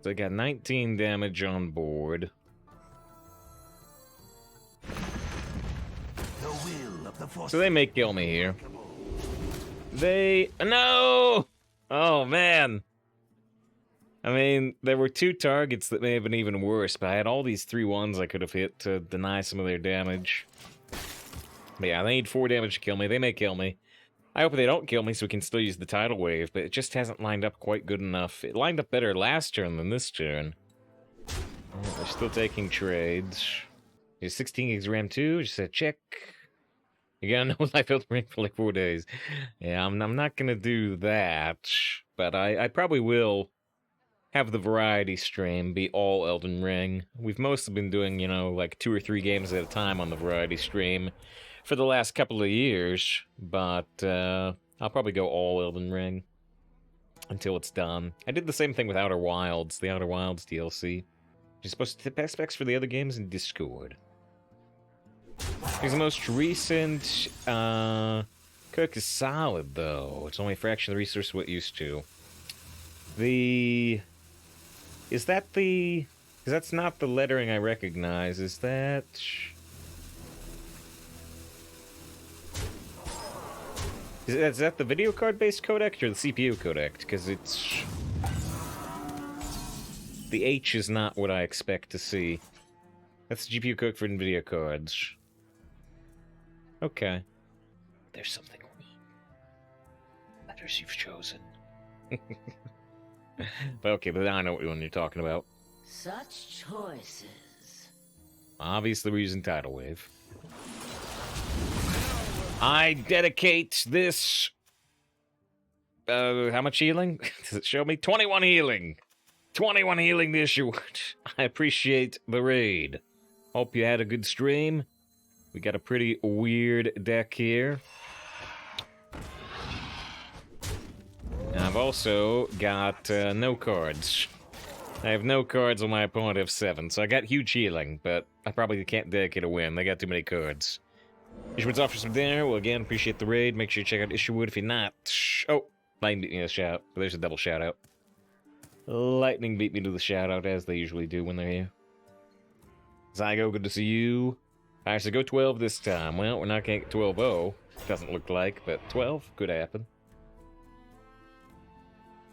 A: So I got 19 damage on board. So they may kill me here. No! Oh, man. I mean, there were 2 targets that may have been even worse, but I had all these 3-1s I could have hit to deny some of their damage. But yeah, they need 4 damage to kill me. They may kill me. I hope they don't kill me so we can still use the tidal wave, but it just hasn't lined up quite good enough. It lined up better last turn than this turn. They're still taking trades. Here's 16 gigs of RAM too. Just a check. You gotta know life health ring for like 4 days. Yeah, I'm not gonna do that, but I probably will have the variety stream be all Elden Ring. We've mostly been doing, you know, like 2 or 3 games at a time on the variety stream for the last couple of years, but I'll probably go all Elden Ring until it's done. I did the same thing with Outer Wilds, the Outer Wilds DLC. You're supposed to tip specs for the other games in Discord. Here's the most recent. Cook is solid, though. It's only a fraction of the resource of what it used to. Is that the... Because that's not the lettering I recognize. Is that... Is that the video card-based codec or the CPU codec? Because it's... The H is not what I expect to see. That's the GPU codec for NVIDIA cards. Okay. There's something wrong. Letters you've chosen. But okay, but now I know what one you're talking about.
C: Such choices.
A: Obviously, we're using tidal wave. I dedicate this... how much healing? Does it show me? 21 healing! 21 healing to issue. I appreciate the raid. Hope you had a good stream. We got a pretty weird deck here. And I've also got no cards. I have no cards on my opponent of 7, so I got huge healing, but I probably can't dedicate a win. They got too many cards. Issuewood's off for some dinner. Well, again, appreciate the raid. Make sure you check out Issuewood if you're not. Oh, Lightning beat me to the shout. But there's a double shout out. Lightning beat me to the shout out, as they usually do when they're here. Zygo, good to see you. Alright, so go 12 this time. Well, we're not going to get 12-0. Doesn't look like, but 12 could happen.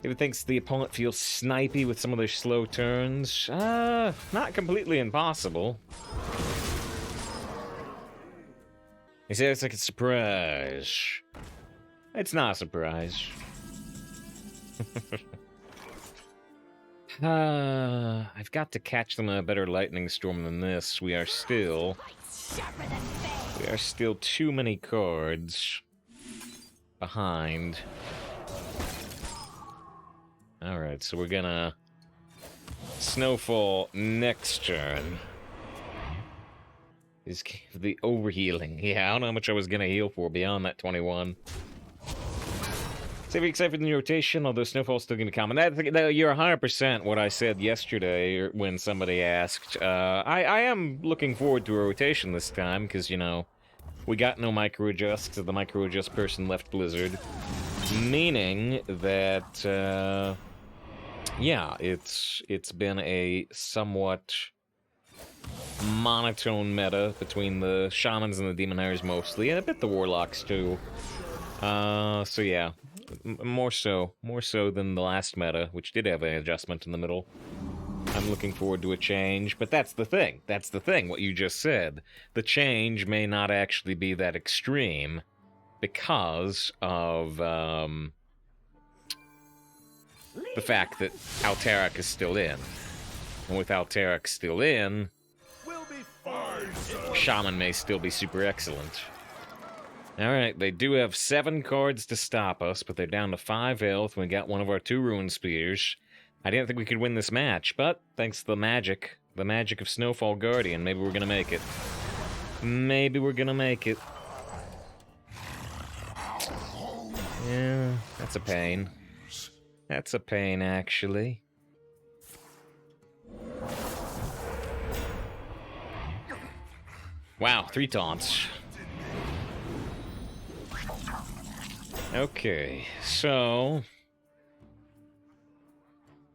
A: David thinks the opponent feels snipey with some of their slow turns. Not completely impossible. He says it's like a surprise. It's not a surprise. I've got to catch them in a better lightning storm than this. We are still too many cards behind. Alright, so we're gonna Snowfall next turn. Is the overhealing. Yeah, I don't know how much I was gonna heal for beyond that 21. Save excited for the new rotation, although Snowfall's still gonna come. And you're 100% what I said yesterday when somebody asked. I am looking forward to a rotation this time, because, you know, we got no micro adjust, because the micro adjust person left Blizzard. Meaning that, yeah, it's been a somewhat monotone meta between the Shamans and the Demon Hunters mostly, and a bit the Warlocks too. So yeah, more so than the last meta, which did have an adjustment in the middle. I'm looking forward to a change, but that's the thing. That's the thing, what you just said. The change may not actually be that extreme because of, the fact that Alterac is still in. And with Alterac still in,
E: We'll be fine, sir.
A: Shaman may still be super excellent. Alright, they do have 7 cards to stop us, but they're down to 5 health. We got one of our 2 Runespears. I didn't think we could win this match, but thanks to the magic of Snowfall Guardian, maybe we're gonna make it. Maybe we're gonna make it. Yeah, that's a pain. That's a pain, actually. Wow, 3 taunts. Okay, so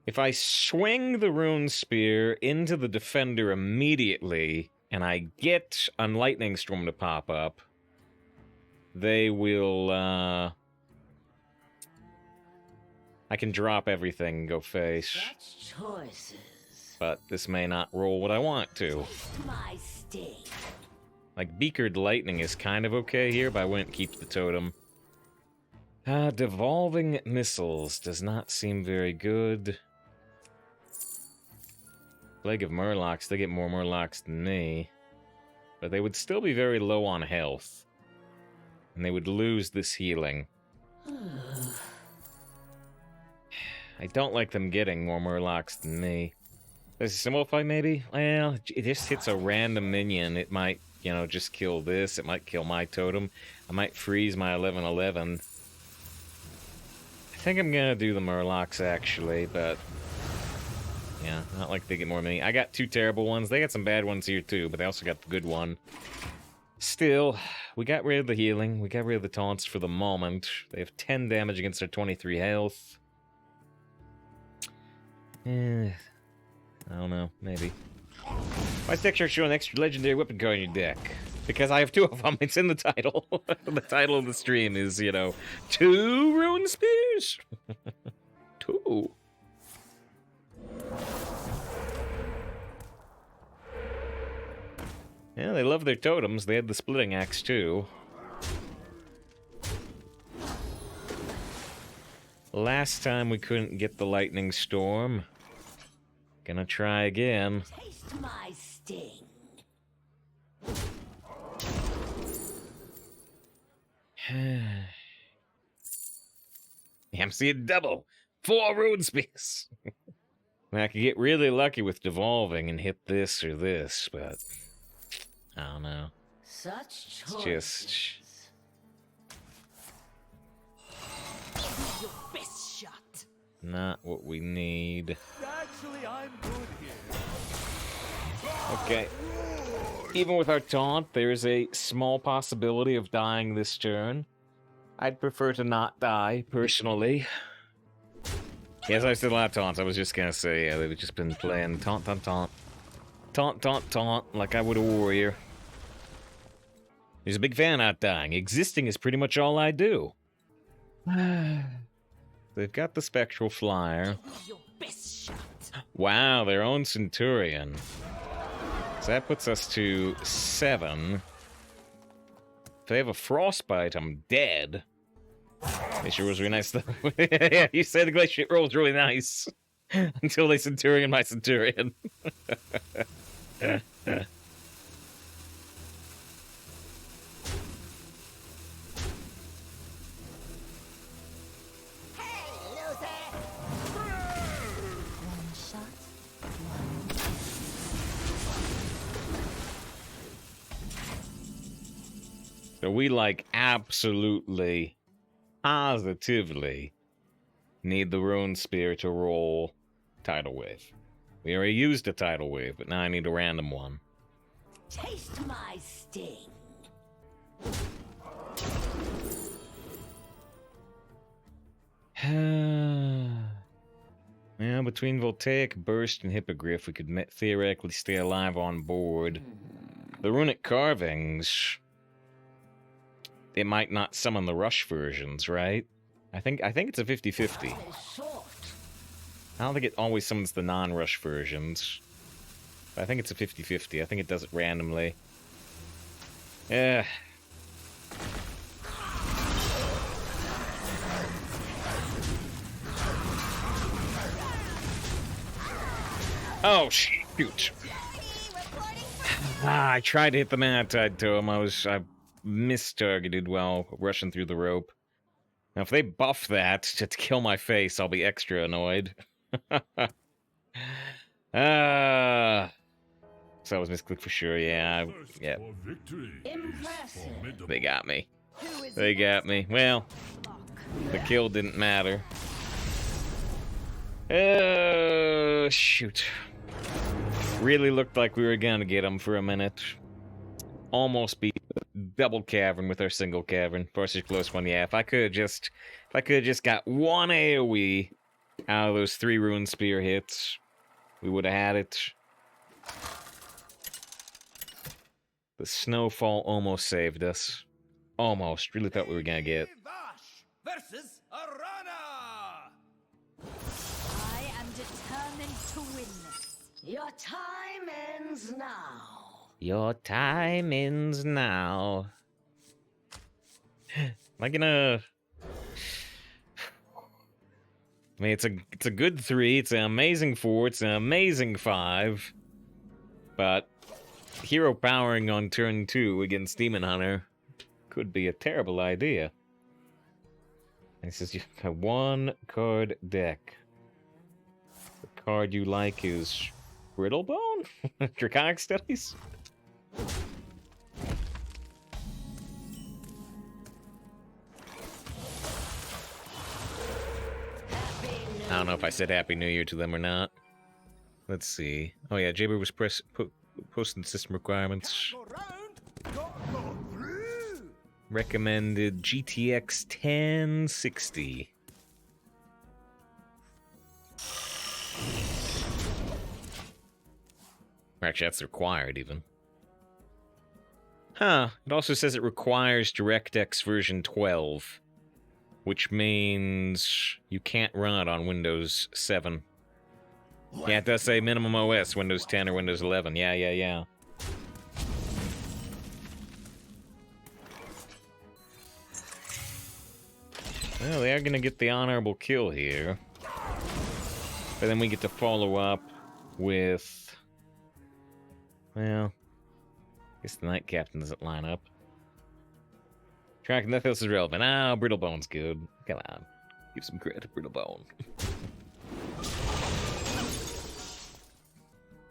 A: if I swing the Runespear into the defender immediately, and I get a Lightning Storm to pop up, they will, I can drop everything and go face.
C: Such choices.
A: But this may not roll what I want to.
C: Taste my sting.
A: Like, Beakered Lightning is kind of okay here, but I wouldn't keep the totem. Devolving Missiles does not seem very good. Plague of Murlocs, they get more Murlocs than me. But they would still be very low on health. And they would lose this healing. I don't like them getting more Murlocs than me. Does it simplify, maybe? Well, it just hits a random minion. It might, you know, just kill this. It might kill my totem. I might freeze my 11/11. I think I'm gonna do the Murlocs, actually, but... yeah, not like they get more mini. I got 2 terrible ones. They got some bad ones here, too, but they also got the good one. Still, we got rid of the healing. We got rid of the taunts for the moment. They have 10 damage against their 23 health. I don't know, maybe. Why is Texture show an extra legendary weapon card in your deck? Because I have 2 of them. It's in the title. The title of the stream is, you know, 2 Runespears. 2. Yeah, they love their totems. They had the splitting axe too. Last time we couldn't get the lightning storm. Gonna try again.
C: Taste my sting.
A: I'm seeing double. 4 Runespears. I could get really lucky with devolving and hit this or this, but I don't know.
C: Such
A: It's
C: choices.
A: just
D: Your best shot.
A: not what we need.
E: Actually, I'm good here.
A: Okay. Even with our taunt, there's a small possibility of dying this turn. I'd prefer to not die, personally. Yes, I still have taunts. I was just gonna say, yeah, they've just been playing taunt, taunt, taunt. Taunt, taunt, taunt, like I would a warrior. He's a big fan of not dying. Existing is pretty much all I do. They've got the Spectral Flyer.
D: Your best shot.
A: Wow, their own Centurion. So that puts us to 7. If they have a Frostbite, I'm dead. Glacier was really nice, though. Yeah, you said the Glacier rolls really nice. Until they Centurion my Centurion.
D: One shot.
A: So we, like, absolutely, positively need the Runespear to roll Tidal Wave. We already used a Tidal Wave, but now I need a random one.
C: Taste my sting.
A: Yeah, between Voltaic, Burst, and Hippogriff, we could theoretically stay alive on board. The Runic Carvings... it might not summon the rush versions, right? I think it's a 50-50.
C: They're short.
A: I don't think it always summons the non-rush versions. But I think it's a 50-50. I think it does it randomly. Yeah. Oh, shoot. I tried to hit the Mad-Tide to him. I mistargeted while rushing through the rope. Now, if they buff that to kill my face, I'll be extra annoyed. So I was misclicked for sure, yeah. Yeah,
C: Impressive.
A: they got me. They got me. Well, the kill didn't matter. Shoot. Really looked like we were gonna get him for a minute. Almost beat double cavern with our single cavern. Forces close one, yeah. If I could have just got one AoE out of those 3 Runespear hits, we would have had it. The snowfall almost saved us. Almost. Really thought we were gonna get.
E: Versus Arana!
D: I am determined to win this.
C: Your time ends now.
A: Your time ends now. Am I gonna? I mean, it's a good 3. It's an amazing 4. It's an amazing 5. But hero powering on turn 2 against Demon Hunter could be a terrible idea. This is a 1-card deck. The card you like is Brittlebone? Draconic Studies? I don't know if I said Happy New Year to them or not. Let's see. Oh yeah, Jaber was posting system requirements. Recommended GTX 1060. Actually, that's required even. Huh. It also says it requires DirectX version 12. Which means you can't run it on Windows 7. Yeah, it does say minimum OS, Windows 10 or Windows 11. Yeah. Well, they are going to get the honorable kill here. But then we get to follow up with... Well... I guess the Night Captain doesn't line up. Tracking nothing else is relevant. Ah, Brittlebone's good. Come on. Give some credit to Brittlebone.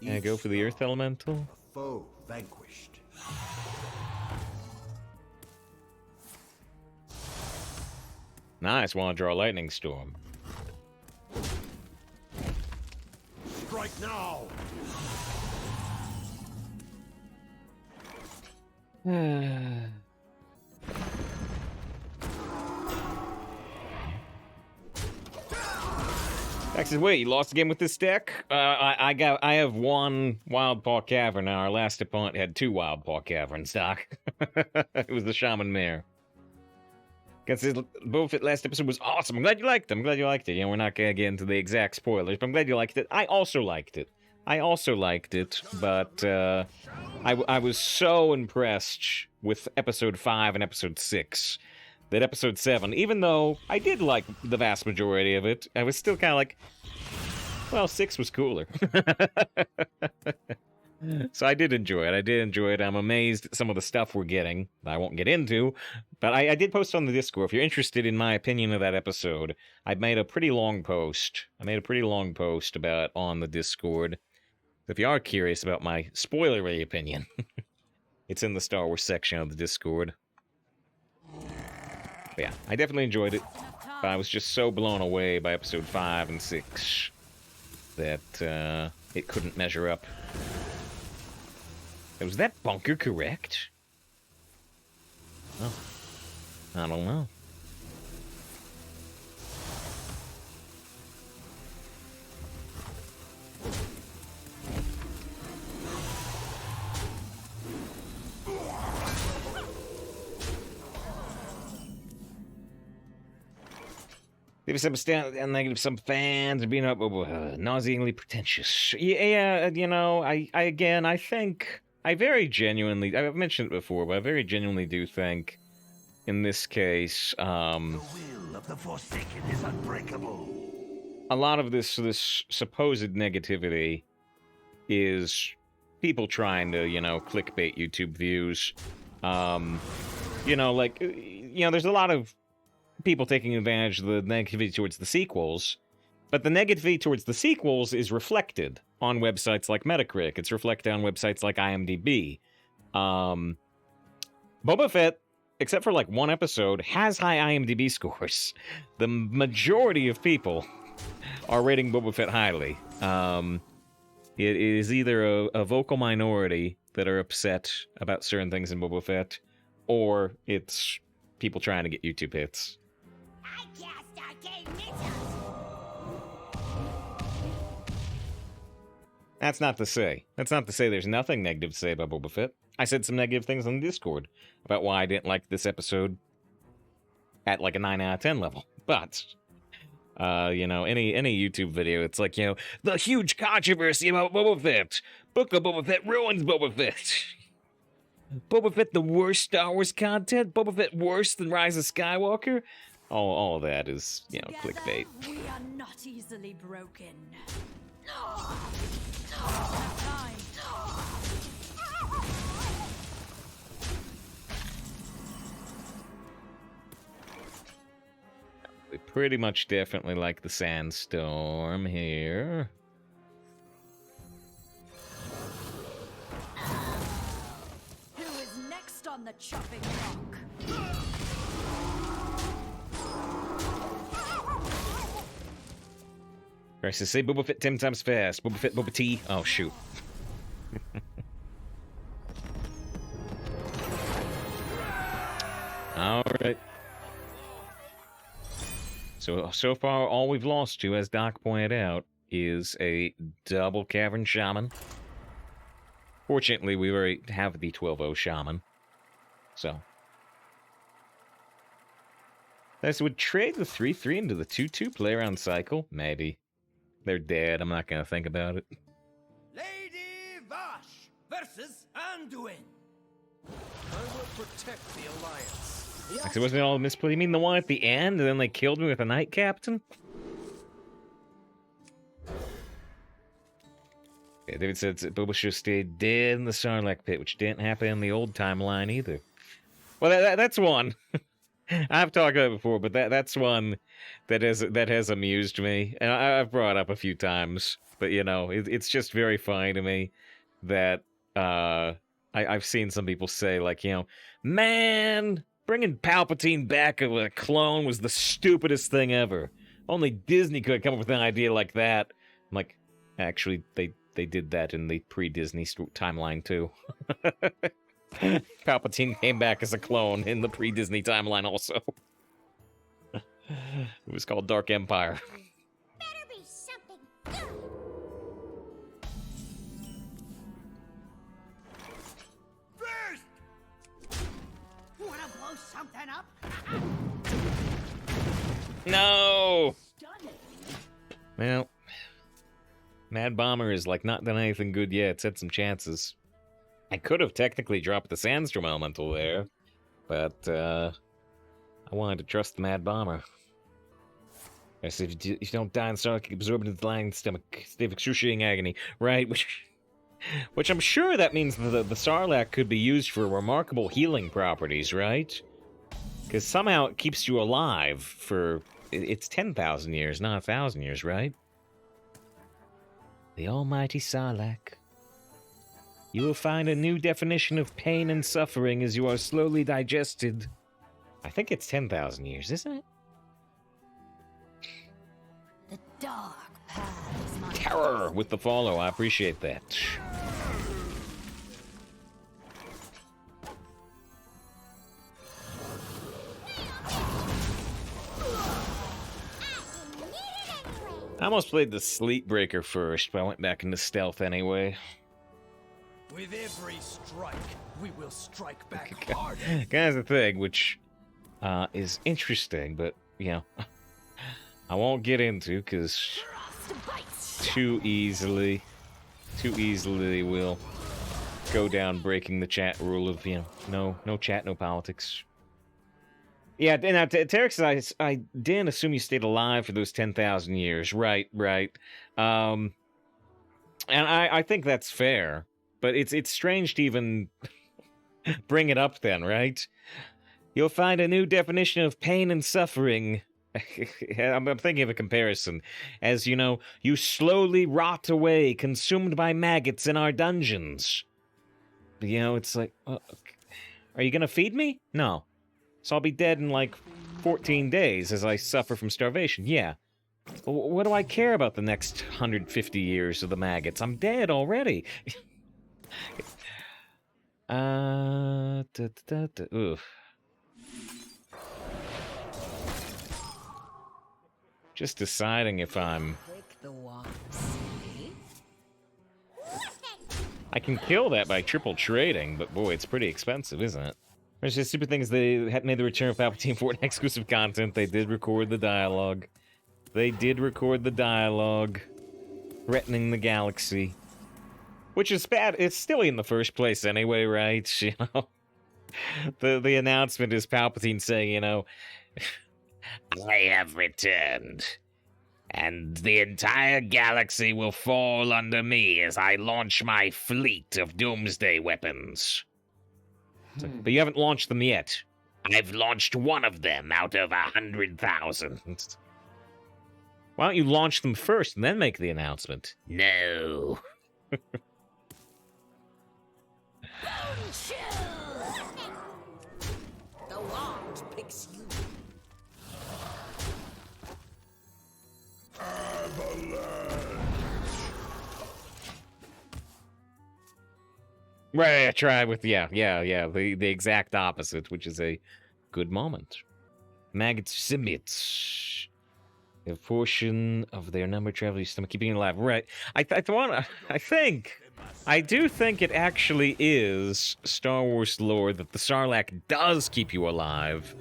A: Yeah, go for the Earth Elemental.
F: Foe vanquished.
A: Nice, want to draw a Lightning Storm.
F: Strike now.
A: Max says, wait, you lost the game with this deck? I have 1 Wild Paw Cavern now. Our last opponent had 2 Wild Paw Caverns, Doc. It was the Shaman Mare. Guess his Bullfit last episode was awesome. I'm glad you liked it. You know, we're not gonna get into the exact spoilers, but I'm glad you liked it. I also liked it, but I was so impressed with episode 5 and episode 6 that episode 7, even though I did like the vast majority of it, I was still kind of like, well, 6 was cooler. So I did enjoy it. I'm amazed at some of the stuff we're getting that I won't get into, but I did post on the Discord. If you're interested in my opinion of that episode, I made a pretty long post. About on the Discord. If you are curious about my spoilery opinion, it's in the Star Wars section of the Discord. But yeah, I definitely enjoyed it, but I was just so blown away by episode 5 and 6 that it couldn't measure up. Was that bunker correct? Oh, I don't know. Maybe some negative, some fans are being nauseatingly pretentious. Yeah, you know, I think, I very genuinely, I've mentioned it before, but I very genuinely do think, in this case,
F: The will of the Forsaken is unbreakable.
A: a lot of this supposed negativity is people trying to, you know, clickbait YouTube views. You know, like, you know, there's a lot of people taking advantage of the negativity towards the sequels, but the negativity towards the sequels is reflected on websites like Metacritic. It's reflected on websites like IMDb. Boba Fett, except for like one episode, has high IMDb scores. The majority of people are rating Boba Fett highly. It is either a vocal minority that are upset about certain things in Boba Fett, or it's people trying to get YouTube hits.
D: I cast arcane missiles.
A: That's not to say. That's not to say there's nothing negative to say about Boba Fett. I said some negative things on the Discord about why I didn't like this episode at like a 9 out of 10 level. But, you know, any YouTube video, it's like, you know, the huge controversy about Boba Fett. Book of Boba Fett ruins Boba Fett. Boba Fett the worst Star Wars content? Boba Fett worse than Rise of Skywalker? All of that is, you know,
D: Together,
A: clickbait.
D: we are not easily broken. Time.
A: We pretty much definitely like the sandstorm here.
D: Who is next on the chopping block?
A: I should say Boba Fett 10 times fast. Boba Fett, Boba T. Oh, shoot. Alright. So far, all we've lost to, as Doc pointed out, is a double Cavern Shaman. Fortunately, we already have the 12-0 Shaman. So. This would trade the 3-3 into the 2-2 play around cycle? Maybe. They're dead. I'm not going to think about it.
F: Lady Vash versus Anduin. I will protect the Alliance.
A: Actually, wasn't it all misplay? You mean the one at the end, and then they killed me with a Night Captain? Yeah, David said Boba should have stayed dead in the Sarlacc pit, which didn't happen in the old timeline either. Well, that's one. I've talked about it before, but that's one that has amused me, and I've brought it up a few times. But you know, it's just very funny to me that I've seen some people say, like, you know, man, bringing Palpatine back as a clone was the stupidest thing ever. Only Disney could come up with an idea like that. I'm like, actually, they did that in the pre-Disney timeline too. Palpatine came back as a clone in the pre-Disney timeline also. It was called Dark Empire.
D: Better be something good.
F: First!
C: Wanna blow something up?
A: No!
C: Stunning.
A: Well, Mad Bomber is like not done anything good yet. It's had some chances. I could have technically dropped the Sandstorm Elemental there, but I wanted to trust the Mad Bomber. I said, if you don't die in Sarlacc, absorb into the lion's stomach, state of excruciating agony, right? Which I'm sure that means the Sarlacc could be used for remarkable healing properties, right? Because somehow it keeps you alive for... It's 10,000 years, not 1,000 years, right? The almighty Sarlacc. You will find a new definition of pain and suffering as you are slowly digested. I think it's 10,000 years, isn't it?
D: The dark path is my
A: Terror with the follow. I appreciate that. I almost played the Sleep Breaker first, but I went back into stealth anyway.
F: With every strike, we will strike back harder.
A: Kind of the thing, which is interesting, but, you know, I won't get into, because too easily they will go down breaking the chat rule of, you know, no chat, no politics. Yeah, and Tarek says, I didn't assume you stayed alive for those 10,000 years. Right. And I think that's fair, but it's strange to even bring it up then, right? You'll find a new definition of pain and suffering. I'm thinking of a comparison. As you know, you slowly rot away, consumed by maggots in our dungeons. You know, it's like, are you gonna feed me? No. So I'll be dead in like 14 days as I suffer from starvation. Yeah. What do I care about the next 150 years of the maggots? I'm dead already. Oof. Just deciding if I'm... I can kill that by triple trading, but boy, it's pretty expensive, isn't it? There's just stupid things. They had made the return of Palpatine Fortnite exclusive content. They did record the dialogue. Threatening the galaxy. Which is bad. It's still in the first place anyway, right? You know? The announcement is Palpatine saying, you know, I have returned. And the entire galaxy will fall under me as I launch my fleet of doomsday weapons. But you haven't launched them yet. I've launched one of them out of 100,000. Why don't you launch them first and then make the announcement? No.
C: The wand picks you.
A: Right, I try with, yeah, the exact opposite, which is a good moment. Maggots symbiotes. A portion of their number travel your stomach, keeping you alive. Right. I do think it actually is Star Wars lore that the Sarlacc does keep you alive.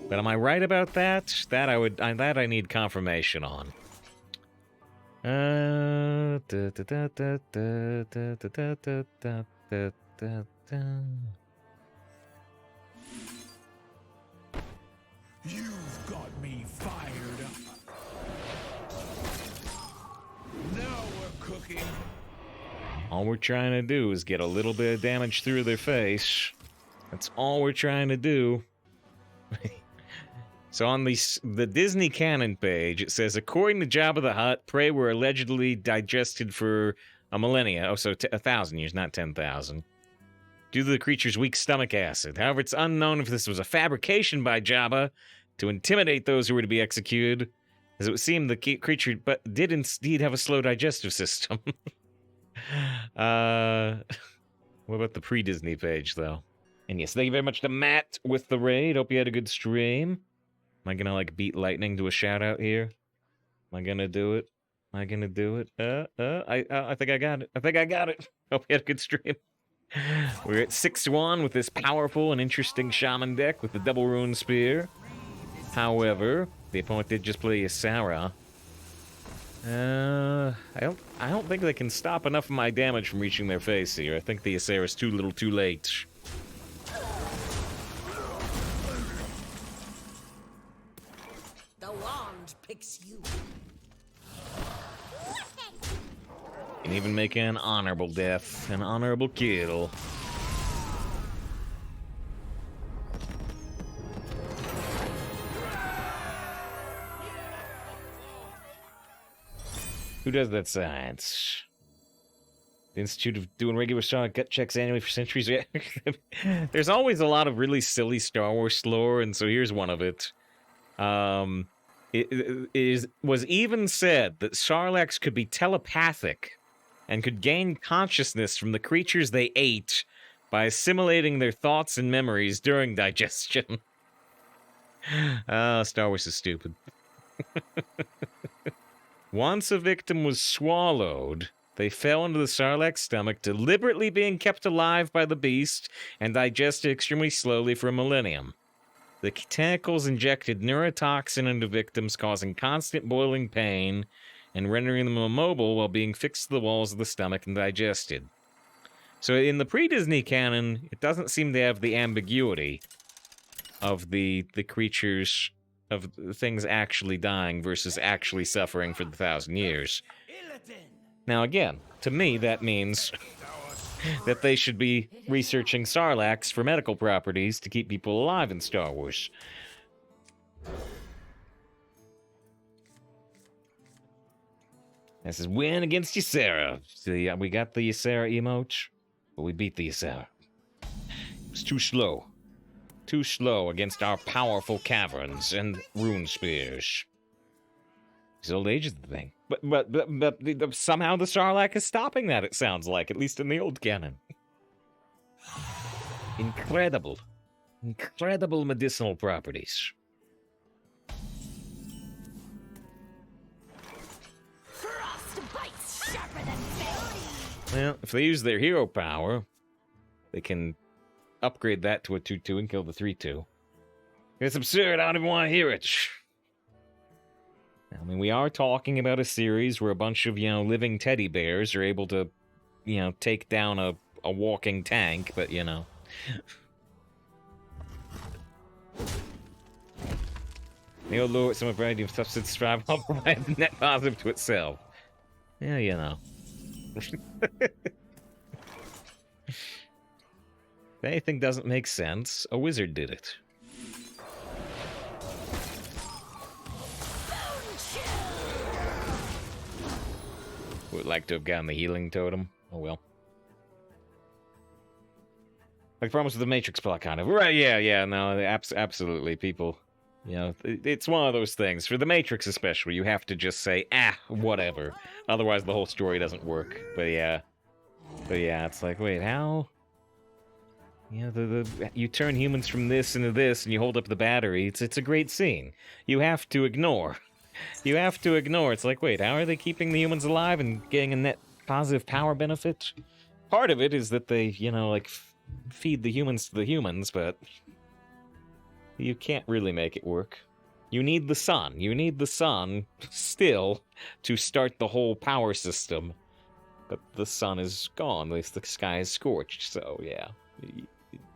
A: But am I right about that? That I need confirmation on.
E: You've got me fired up. Now we're cooking.
A: All we're trying to do is get a little bit of damage through their face. That's all we're trying to do. So on the Disney canon page, it says, according to Jabba the Hutt, prey were allegedly digested for a millennia. Oh, so 1,000 years, not 10,000. Due to the creature's weak stomach acid. However, it's unknown if this was a fabrication by Jabba to intimidate those who were to be executed, as it would seem the creature did indeed have a slow digestive system. What about the pre-Disney page, though? And yes, thank you very much to Matt with the raid. Hope you had a good stream. Am I gonna, like, beat lightning to a shout-out here? Am I gonna do it? I think I got it. Hope you had a good stream. We're at 6-1 with this powerful and interesting Shaman deck with the double Runespear. However, the opponent did just play a Sarah. I don't think they can stop enough of my damage from reaching their face here. I think the Asera's too little too late.
C: The wand picks you.
A: And even make an honorable death, an honorable kill. Who does that science? The Institute of doing regular Star gut checks annually for centuries. There's always a lot of really silly Star Wars lore, and so here's one of it. It was even said that Sarlaccs could be telepathic and could gain consciousness from the creatures they ate by assimilating their thoughts and memories during digestion. Star Wars is stupid. Once a victim was swallowed, they fell into the Sarlacc's stomach, deliberately being kept alive by the beast and digested extremely slowly for a millennium. The tentacles injected neurotoxin into victims, causing constant boiling pain and rendering them immobile while being fixed to the walls of the stomach and digested. So in the pre-Disney canon, it doesn't seem to have the ambiguity of the creatures, of things actually dying versus actually suffering for the 1,000 years. Now again, to me that means that they should be researching Sarlaccs for medical properties to keep people alive in Star Wars. This is win against Ysera. So yeah, we got the Ysera emote, but we beat the Ysera. It was too slow. Too slow against our powerful caverns and Runespears. His old age is the thing. But somehow the Sarlacc is stopping that, it sounds like, at least in the old canon. Incredible. Incredible medicinal properties.
D: Frostbite's sharper than veil.
A: Well, if they use their hero power, they can upgrade that to a 2/2 and kill the 3/2. It's absurd, I don't even want to hear it. I mean, we are talking about a series where a bunch of, living teddy bears are able to, take down a walking tank, but, May lower some variety of substance strive while providing net positive to itself. Yeah, If anything doesn't make sense, a wizard did it. Would like to have gotten the healing totem. Oh well. Like promise with the Matrix plot, kind of. Right, yeah, no, absolutely, people. It's one of those things. For the Matrix especially, you have to just say, whatever. Otherwise the whole story doesn't work. But yeah, it's like, wait, how? You turn humans from this into this, and you hold up the battery. It's a great scene. You have to ignore. You have to ignore. It's like, wait, how are they keeping the humans alive and getting a net positive power benefit? Part of it is that they, feed the humans to the humans, but you can't really make it work. You need the sun. You need the sun still to start the whole power system. But the sun is gone. At least the sky is scorched, so yeah.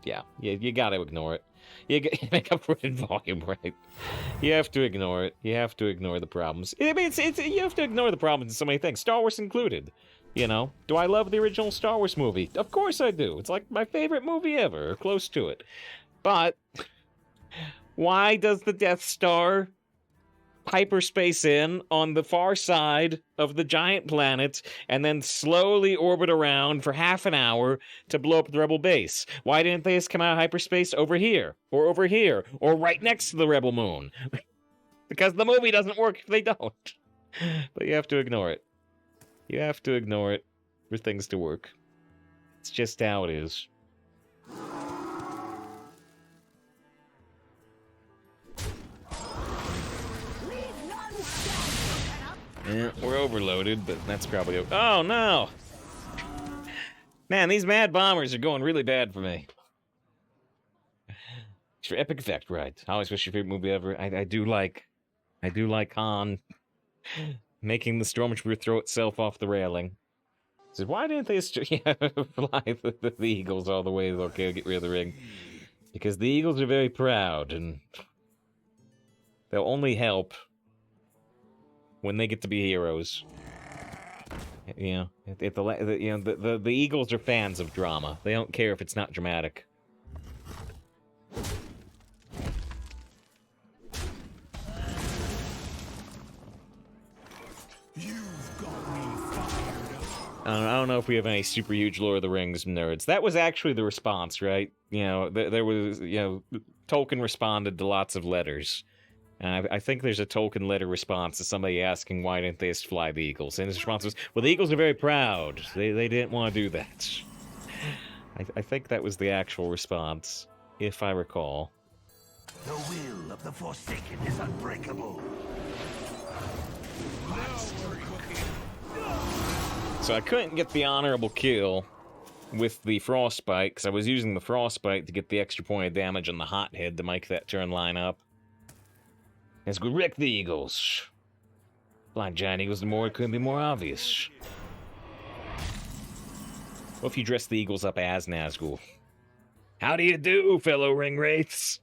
A: You gotta ignore it. You make up for it in volume, right? You have to ignore it. You have to ignore the problems. I mean, you have to ignore the problems in so many things, Star Wars included. Do I love the original Star Wars movie? Of course I do. It's like my favorite movie ever, or close to it. But why does the Death Star hyperspace in on the far side of the giant planet and then slowly orbit around for half an hour to blow up the Rebel base? Why didn't they just come out of hyperspace over here, or right next to the Rebel moon? Because the movie doesn't work if they don't. But you have to ignore it. You have to ignore it for things to work. It's just how it is. Yeah, we're overloaded, but that's probably okay. Oh, no! Man, these mad bombers are going really bad for me. It's for epic effect, right? I always wish your favorite movie ever. I do like Han making the Stormtrooper throw itself off the railing. So why didn't they fly the Eagles all the way? Okay, get rid of the ring. Because the Eagles are very proud, and they'll only help when they get to be heroes. The Eagles are fans of drama. They don't care if it's not dramatic.
E: You've got me fired up.
A: I don't know if we have any super huge Lord of the Rings nerds. That was actually the response, right? There was, Tolkien responded to lots of letters. And I think there's a Tolkien letter response to somebody asking why didn't they just fly the Eagles? And his response was, well, the Eagles are very proud. They didn't want to do that. I think that was the actual response, if I recall.
G: The will of the Forsaken is unbreakable.
A: So I couldn't get the honorable kill with the Frostbite, because I was using the Frostbite to get the extra point of damage on the Hothead to make that turn line up. Let's go wreck the Eagles. Blind giant eagles, the more it couldn't be more obvious. What if you dress the eagles up as Nazgul? How do you do, fellow ring wraiths?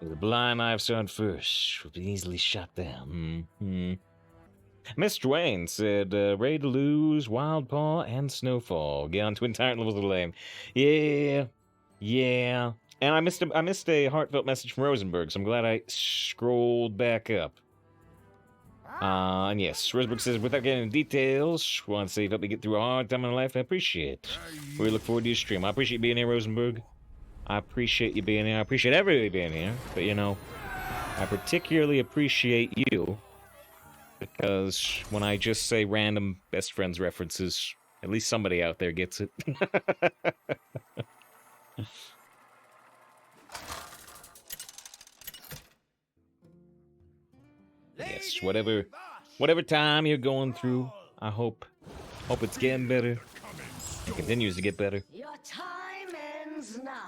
A: The blind I've saw first will be easily shot down. Mr. Wayne said, Ray to lose, Wild Paw, and Snowfall. Get on to entire levels of lame. Yeah. And I missed a heartfelt message from Rosenberg, so I'm glad I scrolled back up. And yes, Rosenberg says, without getting into details, want to say help me get through a hard time in life, I appreciate it. We look forward to your stream. I appreciate you being here, Rosenberg. I appreciate you being here. I appreciate everybody being here. But, you know, I particularly appreciate you. Because when I just say random best friends references, at least somebody out there gets it. Yes, whatever time you're going through, I hope it's getting better. It continues to get better.
C: Your time ends now.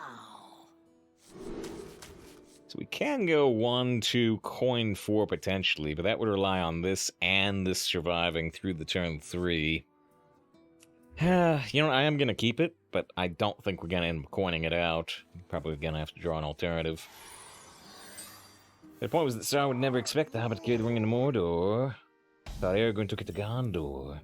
A: So we can go 1-2 coin 4 potentially, but that would rely on this and this surviving through the turn 3. You know, I am going to keep it, but I don't think we're going to end up coining it out. Probably going to have to draw an alternative. The point was that Star would never expect the Hobbit to carry the ring into Mordor. Thought Aragorn took it to Gondor.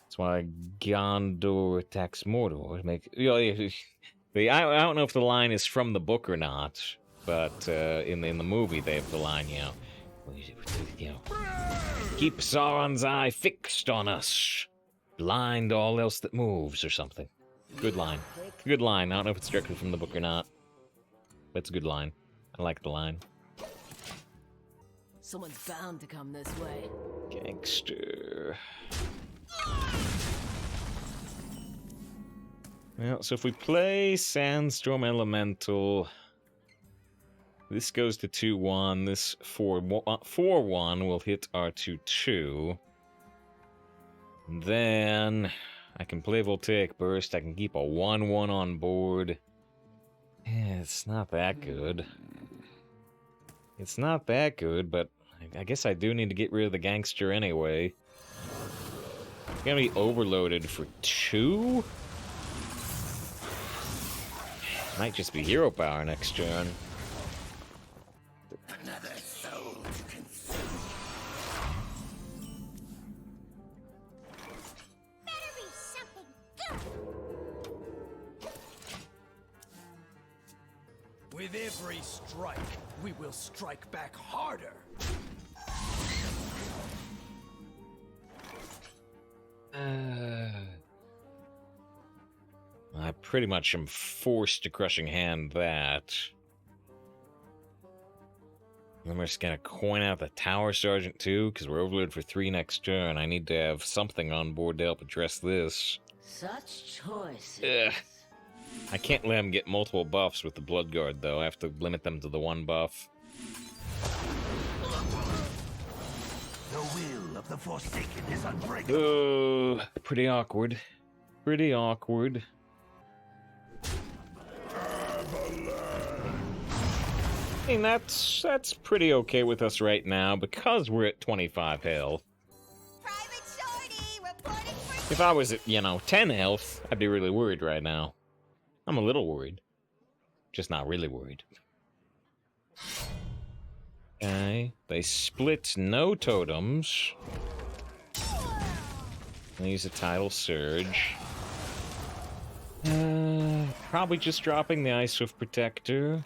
A: That's why Gondor attacks Mordor. I don't know if the line is from the book or not, but in the movie they have the line, you know, keep Sauron's eye fixed on us, blind all else that moves, or something. Good line. Good line. I don't know if it's directly from the book or not, but it's a good line. I like the line.
D: Someone's bound to come this way.
A: Gangster. Well, so if we play Sandstorm Elemental, this goes to 2-1, this 4-1 will hit our 2-2. Then I can play Voltaic Burst, I can keep a 1-1 on board. Yeah, it's not that good. It's not that good, but I guess I do need to get rid of the Gangster anyway. It's gonna be overloaded for 2? Might just be hero power next turn.
G: Another soul to consume.
H: Better be something good.
F: With every strike, we will strike back harder.
A: I pretty much am forced to Crushing Hand that. And we're just gonna coin out the Tower Sergeant too, because we're overloaded for 3 next turn. I need to have something on board to help address this.
C: Such choices.
A: Ugh. I can't let him get multiple buffs with the Blood Guard, though. I have to limit them to the 1 buff.
G: The will of the Forsaken is unbreakable.
A: Pretty awkward. Pretty awkward. I mean, that's pretty okay with us right now, because we're at 25 health.
H: Private Shorty reporting for
A: If I was at, 10 health, I'd be really worried right now. I'm a little worried. Just not really worried. Okay, they split no totems. They use a Tidal Surge. Probably just dropping the Ice Swift Protector.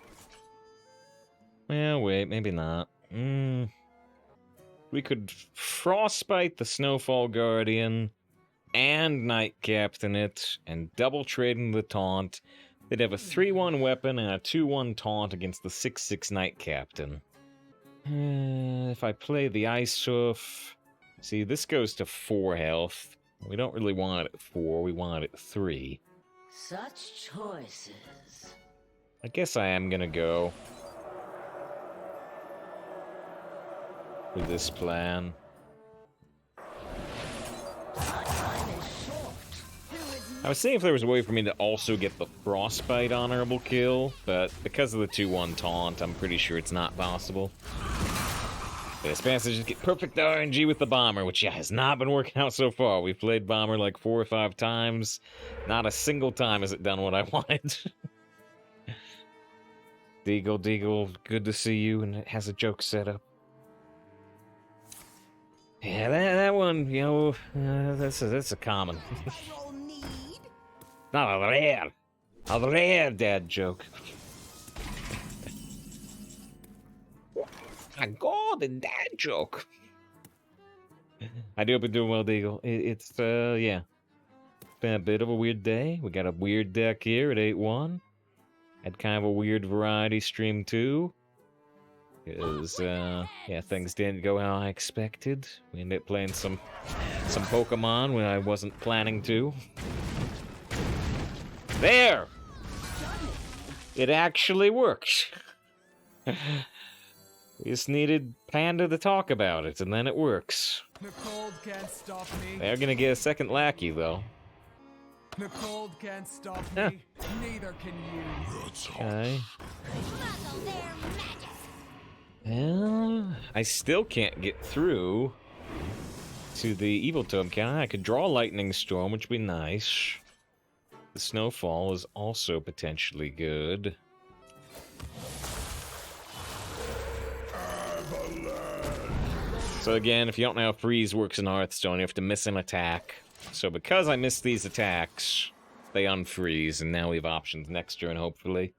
A: Well, wait, maybe not. We could Frostbite the Snowfall Guardian and Night Captain it and double trading the taunt. They'd have a 3-1 weapon and a 2-1 taunt against the 6-6 Night Captain. If I play the Ice Hoof... See, this goes to 4 health. We don't really want it at 4, we want it at 3.
C: Such choices.
A: I guess I am gonna go with this plan.
C: Our time is short.
A: I was seeing if there was a way for me to also get the Frostbite honorable kill, but because of the 2-1 taunt, I'm pretty sure it's not possible. This passage just get perfect RNG with the Bomber, which, yeah, has not been working out so far. We've played Bomber like 4 or 5 times. Not a single time has it done what I wanted. Deagle, good to see you, and it has a joke set up. Yeah, that one, you know, that's a common. Not a rare dad joke. A golden dad joke. I do hope you're doing well, Deagle. It's yeah, been a bit of a weird day. We got a weird deck here at 8-1. Had kind of a weird variety stream too. Because, yeah, things didn't go how I expected. We ended up playing some Pokemon when I wasn't planning to. There! It actually works. We just needed Panda to talk about it, and then it works.
F: The cold can't stop me.
A: They're gonna get a second lackey, though.
F: The cold can't stop me. Neither can you.
A: Okay.
H: Muzzle their magic.
A: Well, I still can't get through to the Evil Tome, can I? I could draw Lightning Storm, which would be nice. The Snowfall is also potentially good. So again, if you don't know how freeze works in Hearthstone, you have to miss an attack. So because I missed these attacks, they unfreeze, and now we have options next turn, hopefully.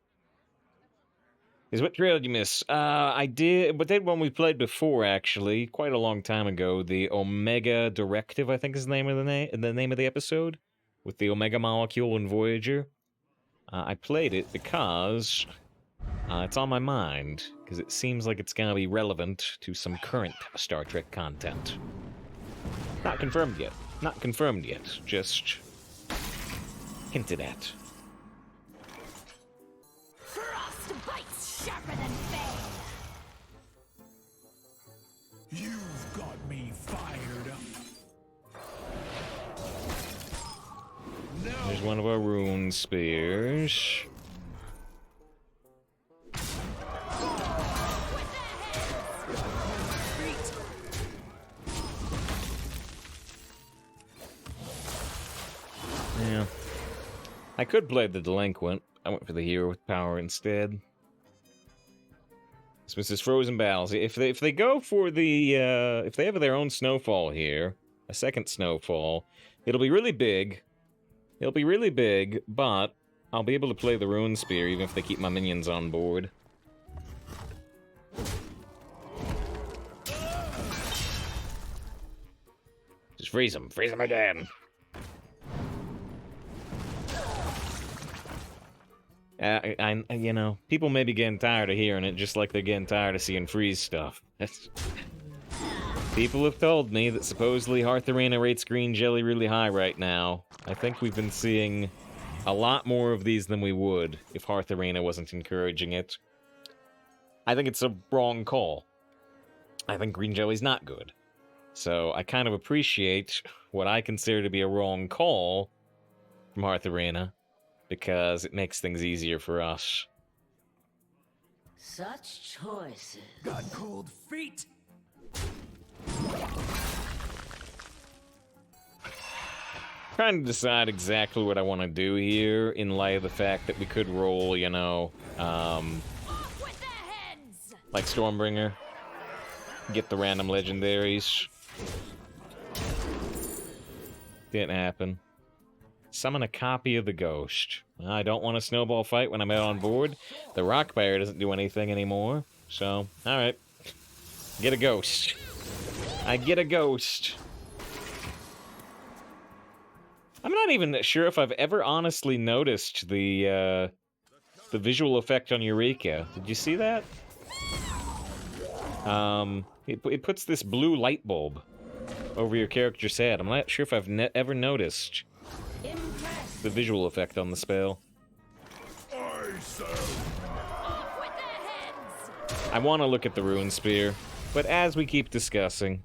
A: Is what trail did you miss? I did, but did one we played before, actually, quite a long time ago. The Omega Directive, I think is the name of the name of the episode, with the Omega Molecule and Voyager. I played it because it's on my mind, because it seems like it's gonna be relevant to some current Star Trek content. Not confirmed yet. Not confirmed yet. Just hinted at.
D: Frostbite's sharper than bane.
E: You've got me fired up.
A: There's one of our Runespears. Yeah. I could play the Delinquent. I went for the Hero with Power instead. This is Frozen Battles. If they go for the if they have their own Snowfall here, a second Snowfall, it'll be really big. It'll be really big, but I'll be able to play the Runespear even if they keep my minions on board. Just freeze them again. You know, people may be getting tired of hearing it, just like they're getting tired of seeing freeze stuff. People have told me that supposedly Hearth Arena rates green jelly really high right now. I think we've been seeing a lot more of these than we would if Hearth Arena wasn't encouraging it. I think it's a wrong call. I think green jelly's not good. So I kind of appreciate what I consider to be a wrong call from Hearth Arena, because it makes things easier for us.
C: Such choices.
F: Got cold feet.
A: Trying to decide exactly what I want to do here in light of the fact that we could roll, you know,
D: Off with their heads.
A: like Stormbringer. Get the random legendaries. Didn't happen. Summon a copy of the Ghost. I don't want a snowball fight when I'm out on board. The Rock Bear doesn't do anything anymore. So, alright. Get a Ghost. I get a Ghost. I'm not even sure if I've ever honestly noticed the visual effect on Eureka. Did you see that? It puts this blue light bulb over your character's head. I'm not sure if I've ever noticed
C: Impressed.
A: the visual effect on the spell.
E: I serve.
D: Off with their heads!
A: I want to look at the Runespear, but as we keep discussing,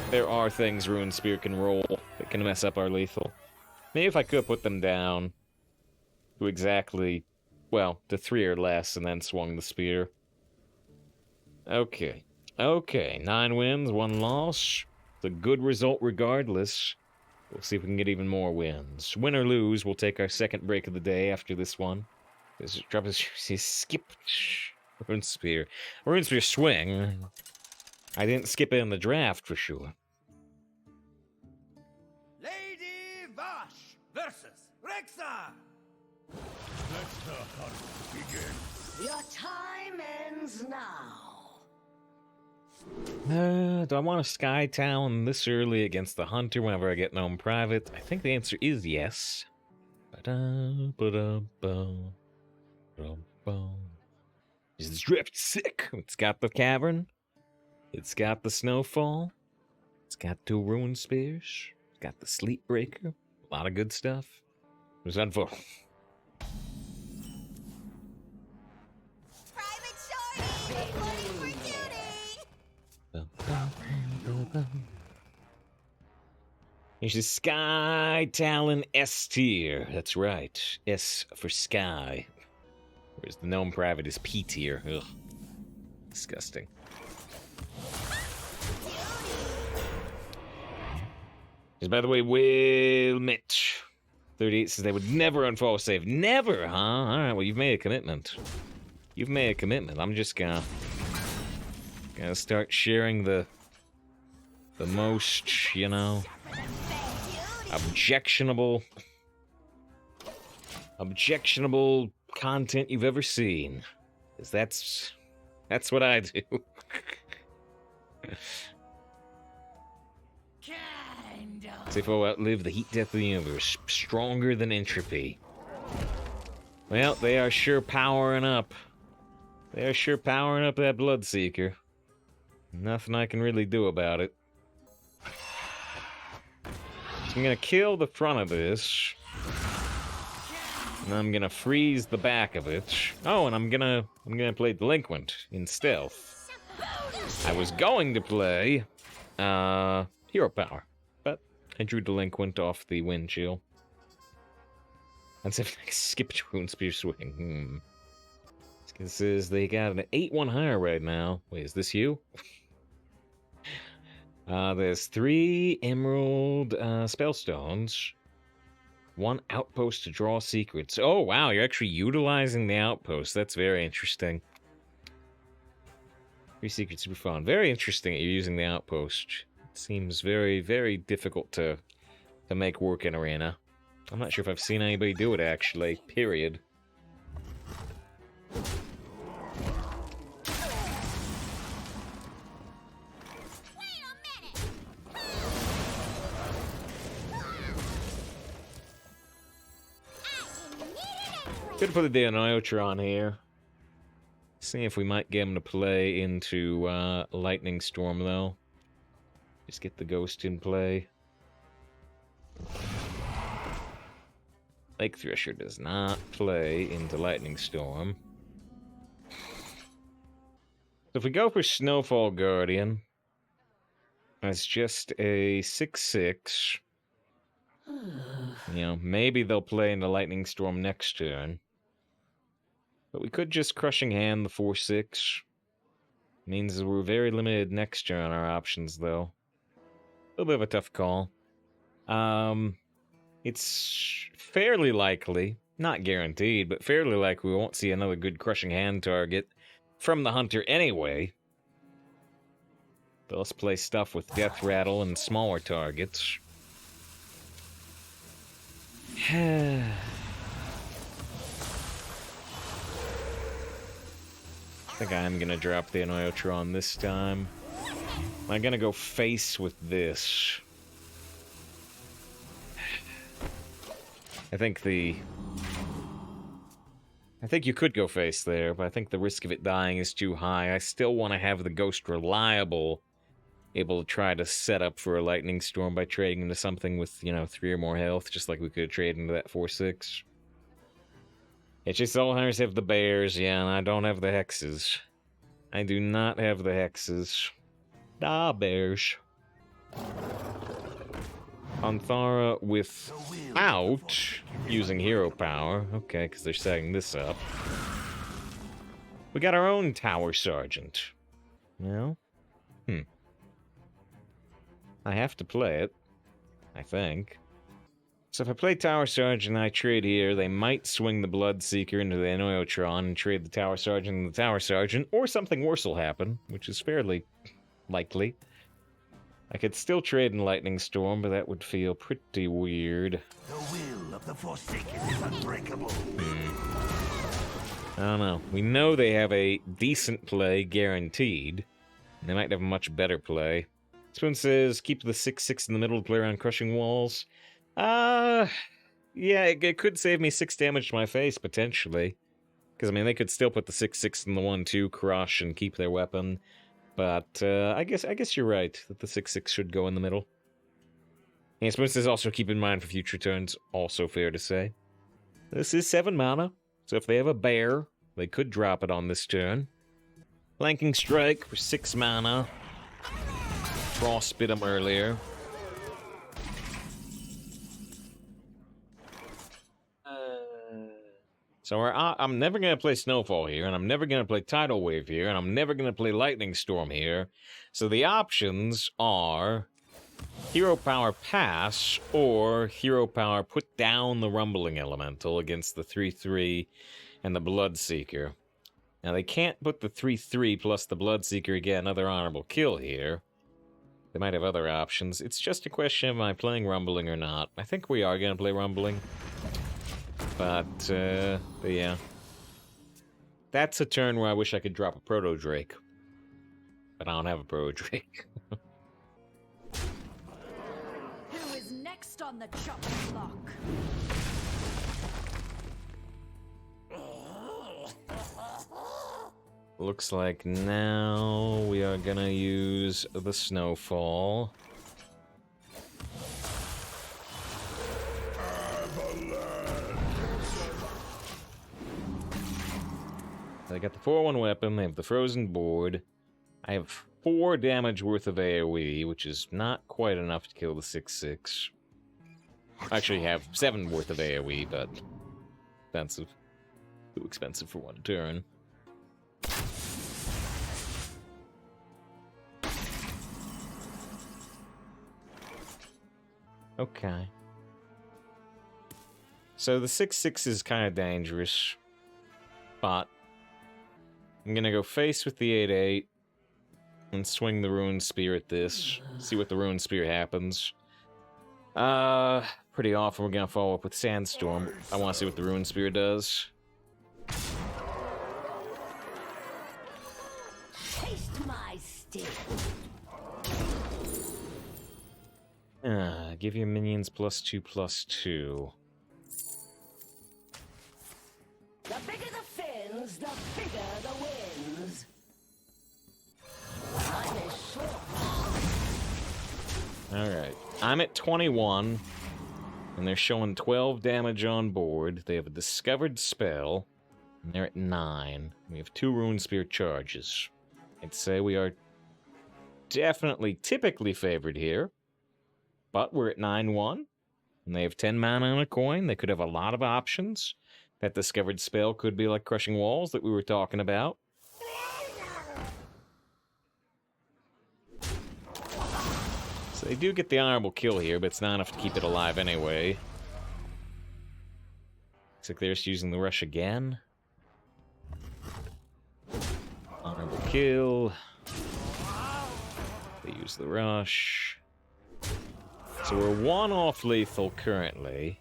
A: there are things Runespear can roll that can mess up our lethal. Maybe if I could put them down to exactly, well, to 3 or less, and then swung the spear. Okay. Okay, 9 wins, 1 loss. It's a good result regardless. We'll see if we can get even more wins. Win or lose, we'll take our second break of the day after this one. Drop his skip Runespear. Runespear swing. I didn't skip it in the draft for sure.
F: Lady Vash versus Rexa.
E: Let the hunt begin.
C: Your time ends now.
A: Do I want to Sky Talon this early against the Hunter whenever I get Gnome Private? I think the answer is yes. Is this drift sick? It's got the Cavern. It's got the Snowfall. It's got 2 Ruin Spears. It's got the Sleep Breaker. A lot of good stuff. Who's on for?
H: Private Shorty, reporting for duty.
A: Here's the Sky Talon S tier. That's right. S for Sky. Whereas the Gnome Private is P tier. Ugh. Disgusting. Just by the way, Will Mitch 38 says they would never unfollow save. Never, huh? Alright, well, you've made a commitment. You've made a commitment. I'm just gonna start sharing the most, you know, objectionable content you've ever seen. 'Cause that's what I do. See if I'll outlive the heat death of the universe. Stronger than entropy. Well, they are sure powering up. They are sure powering up that Bloodseeker. Nothing I can really do about it. So I'm gonna kill the front of this. And I'm gonna freeze the back of it. Oh, and I'm gonna play Delinquent in stealth. I was going to play Hero Power, but I drew Delinquent off the wind chill. Let's see if I can skip Runespear swing. This is, they got an 8-1 higher right now. Wait, is this you? There's 3 Emerald Spellstones. 1 Outpost to draw secrets. Oh, wow, you're actually utilizing the Outpost. That's very interesting. 3 secrets super fun. Very interesting that you're using the Outpost. It seems very, very difficult to make work in Arena. I'm not sure if I've seen anybody do it, actually. Period. Could put the Deoneotron here. See if we might get him to play into Lightning Storm, though. Just get the Ghost in play. Lake Thresher does not play into Lightning Storm. So if we go for Snowfall Guardian, that's just a 6/6. You know, maybe they'll play into Lightning Storm next turn. But we could just Crushing Hand the 4/6. Means we're very limited next turn on our options, though. A little bit of a tough call. It's fairly likely, not guaranteed, but fairly likely we won't see another good Crushing Hand target from the Hunter anyway. But let's play stuff with Death Rattle and smaller targets. I think I'm gonna drop the Deoneotron this time. I'm gonna go face with this. I think the I think you could go face there, but I think the risk of it dying is too high. I still want to have the Ghost reliable, able to try to set up for a Lightning Storm by trading into something with, 3 or more health, just like we could trade into that 4/6. It's just all hunters have the bears, yeah, and I don't have the hexes. I do not have the hexes. Ah, bears. Anthara without using hero power. Okay, because they're setting this up. We got our own Tower Sergeant. No? I have to play it, I think. So if I play Tower Sergeant and I trade here, they might swing the Bloodseeker into the Enoyotron and trade the Tower Sergeant and the Tower Sergeant, or something worse will happen, which is fairly likely. I could still trade in Lightning Storm, but that would feel pretty weird.
G: The will of the Forsaken is unbreakable.
A: I don't know. We know they have a decent play guaranteed. They might have a much better play. Spoon says, keep the 6/6 in the middle to play around crushing walls. Yeah, it could save me 6 damage to my face, potentially. Because, I mean, they could still put the 6/6 in the 1/2, crush, and keep their weapon. But, I guess you're right, that the 6/6 should go in the middle. And Spoon says also keep in mind for future turns, also fair to say. This is 7 mana, so if they have a bear, they could drop it on this turn. Flanking Strike for 6 mana. Frostbit them earlier. So I'm never going to play Snowfall here, and I'm never going to play Tidal Wave here, and I'm never going to play Lightning Storm here. So the options are Hero Power Pass or Hero Power put down the Rumbling Elemental against the 3/3 and the Bloodseeker. Now they can't put the 3/3 plus the Bloodseeker and get another honorable kill here. They might have other options. It's just a question of am I playing Rumbling or not. I think we are going to play Rumbling. But yeah. That's a turn where I wish I could drop a Proto Drake. But I don't have a Proto Drake.
D: Who is next on the chopping block?
A: Looks like now we are gonna use the Snowfall. They got the 4/1 weapon, they have the frozen board. I have 4 damage worth of AoE, which is not quite enough to kill the 6/6. I actually have 7 worth of AoE, but expensive. Too expensive for one turn. Okay. So the 6/6 is kind of dangerous, but I'm gonna go face with the 8/8 and swing the Runespear at this. See what the Runespear happens. Pretty often we're gonna follow up with Sandstorm. I want to see what the Runespear does.
C: Taste my stick.
A: Give your minions +2/+2.
C: The bigger the fins, the bigger the wins. Time is short.
A: Alright. I'm at 21, and they're showing 12 damage on board. They have a discovered spell, and they're at 9. We have 2 Runespear charges. I'd say we are definitely, typically favored here, but we're at 9/1, and they have 10 mana and a coin. They could have a lot of options. That discovered spell could be like Crushing Walls that we were talking about. So they do get the honorable kill here, but it's not enough to keep it alive anyway. Looks like they're just using the rush again. Honorable kill. They use the rush. So we're 1 off lethal currently.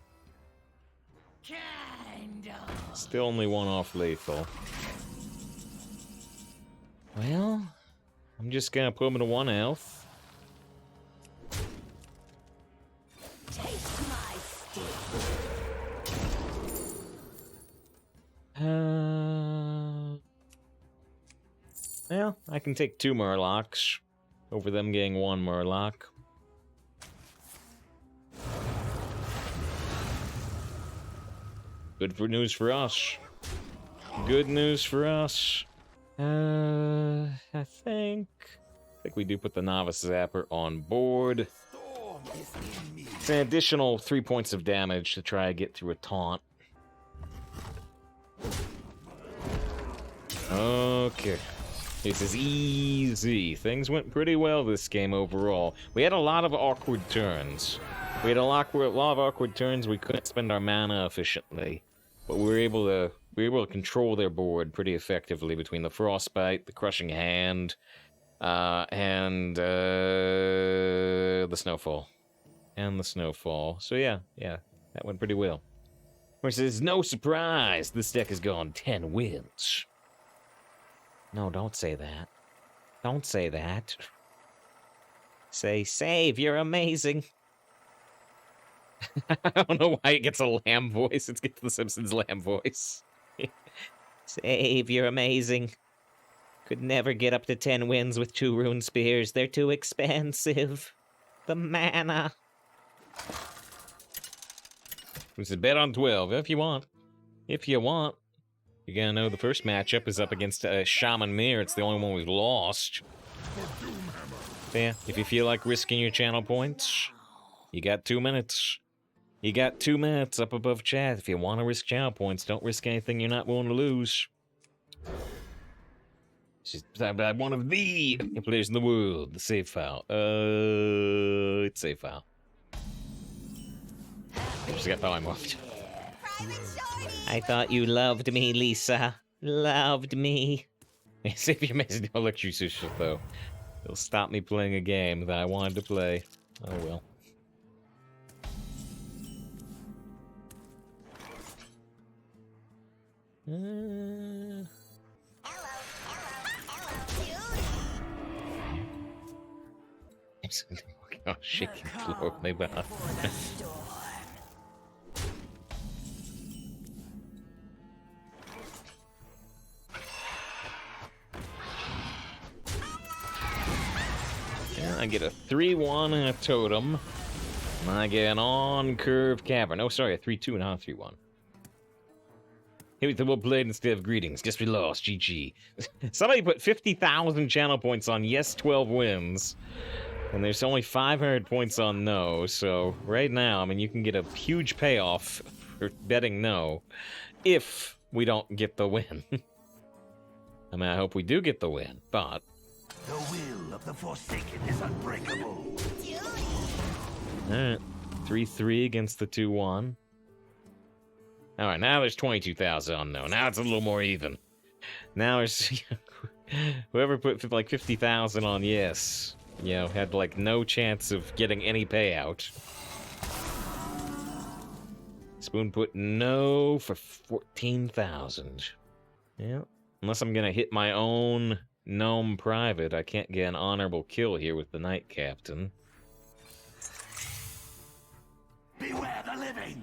A: Still only 1 off lethal. Well, I'm just gonna put him to 1 health.
C: Taste my stick.
A: Well, I can take 2 Murlocs over them getting 1 Murloc. Good for news for us. Good news for us. I think we do put the Novice Zapper on board. It's an additional 3 points of damage to try to get through a taunt. Okay. This is easy. Things went pretty well this game overall. We had a lot of awkward turns. We had a lot of awkward turns. We couldn't spend our mana efficiently, but we were able to control their board pretty effectively between the Frostbite, the Crushing Hand, and the Snowfall. So yeah, that went pretty well. Of course, it's no surprise this deck has gone 10 wins. No, don't say that. Don't say that. Say, save, you're amazing. I don't know why it gets a lamb voice. It gets the Simpsons lamb voice. Save, you're amazing. Could never get up to 10 wins with 2 Runespears. They're too expensive. The mana. We said bet on 12, if you want. If you want. You're gonna know the first matchup is up against Shaman Mirror. It's the only one we've lost. Yeah, if you feel like risking your channel points, you got 2 minutes. You got 2 minutes up above chat. If you want to risk channel points, don't risk anything you're not willing to lose. She's one of the players in the world. The save file. It's save file. She's got power morphed. I thought you loved me, Lisa. Loved me. See if your message don't look too social, though. It'll stop me playing a game that I wanted to play. Oh well. Oh, shaking floor, maybe. I get a 3-1 and a totem. And I get an on-curve cavern. Oh, sorry, a 3-2 and not a 3-1. Here we well played instead of greetings. Guess we lost. GG. Somebody put 50,000 channel points on yes, 12 wins. And there's only 500 points on no. So right now, I mean, you can get a huge payoff for betting no if we don't get the win. I mean, I hope we do get the win, but...
G: The will of the Forsaken is unbreakable.
A: Alright. 3-3 against the 2-1. Alright, now there's 22,000 on no. Now it's a little more even. Now there's... whoever put like 50,000 on yes, you know, had like no chance of getting any payout. Spoon put no for 14,000. Yeah. Unless I'm gonna hit my own gnome private, I can't get an honorable kill here with the Knight Captain.
G: Beware the living!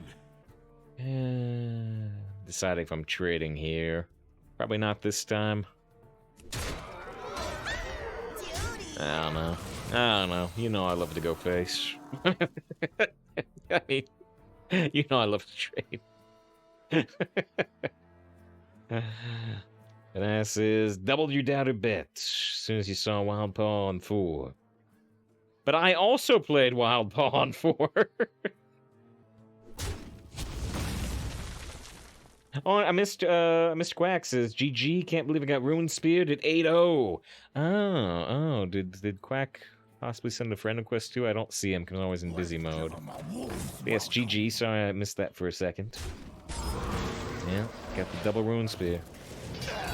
A: Deciding if I'm trading here. Probably not this time. I don't know. You know I love to go face. I mean, you know I love to trade. And this is double your doubted bet as soon as you saw Wild Paw on 4. But I also played Wild Paw on 4. Oh, I missed Quack says, GG, can't believe I got Runespear at 8-0. Oh, did Quack possibly send a friend request too? I don't see him because I'm always in busy mode. Yes, GG, sorry I missed that for a second. Yeah, got the double Runespear.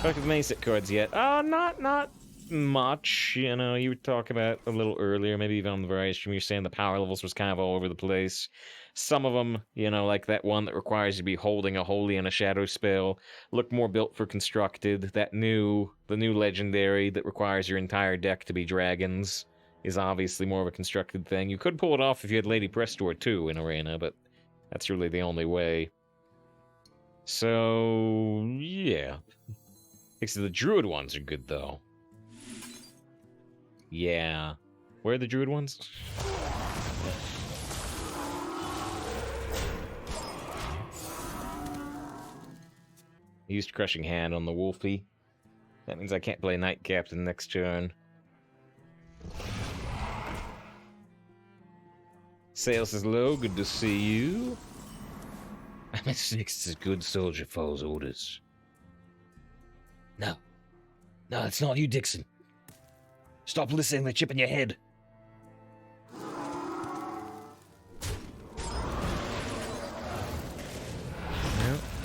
A: Talk with Masic cards yet? Not much. You know, you were talking about a little earlier, maybe even on the variety stream, you're saying the power levels was kind of all over the place. Some of them, you know, like that one that requires you to be holding a Holy and a Shadow spell, look more built for Constructed. The new Legendary that requires your entire deck to be dragons is obviously more of a Constructed thing. You could pull it off if you had Lady Prestor too in Arena, but that's really the only way. So, yeah. The Druid ones are good, though. Yeah. Where are the druid ones? Used Crushing Hand on the Wolfie. That means I can't play Night Captain next turn. Sales is low, good to see you. I'm a 6 is a good soldier follows orders. No. No, it's not you, Dixon. Stop listening to the chip in your head.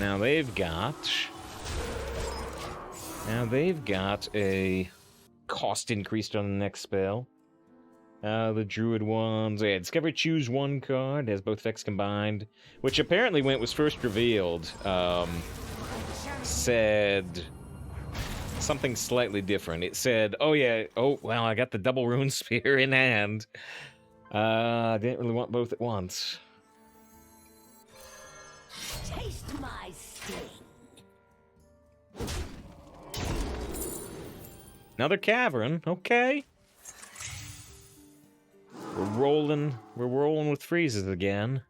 A: Now they've got a cost increased on the next spell. The druid ones, yeah, discover choose one card, has both effects combined, which apparently when it was first revealed, said something slightly different. It said, oh yeah, oh well, I got the double Runespear in hand. I didn't really want both at once.
C: Taste my sting.
A: Another cavern, okay. We're rolling with freezes again.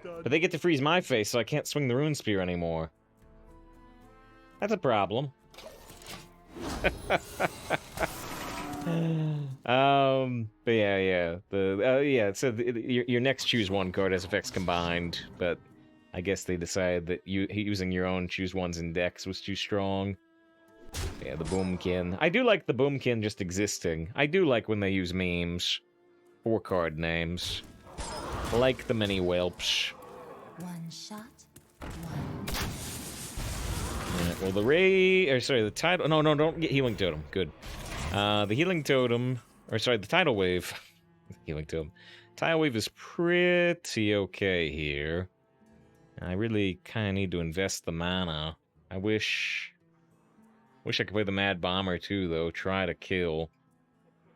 A: But they get to freeze my face, so I can't swing the Runespear anymore. That's a problem. But yeah. It said your next choose one card has effects combined, but I guess they decided that using your own choose ones in decks was too strong. Yeah, the Boomkin. I do like the Boomkin just existing. I do like when they use memes. 4-card names. Like the many whelps.
H: One shot,
A: Alright, well, the tidal... No, don't get Healing Totem. Good. The Healing Totem... the Tidal Wave. Healing Totem. Tidal Wave is pretty okay here. I really kind of need to invest the mana. I wish I could play the Mad Bomber too, though. Try to kill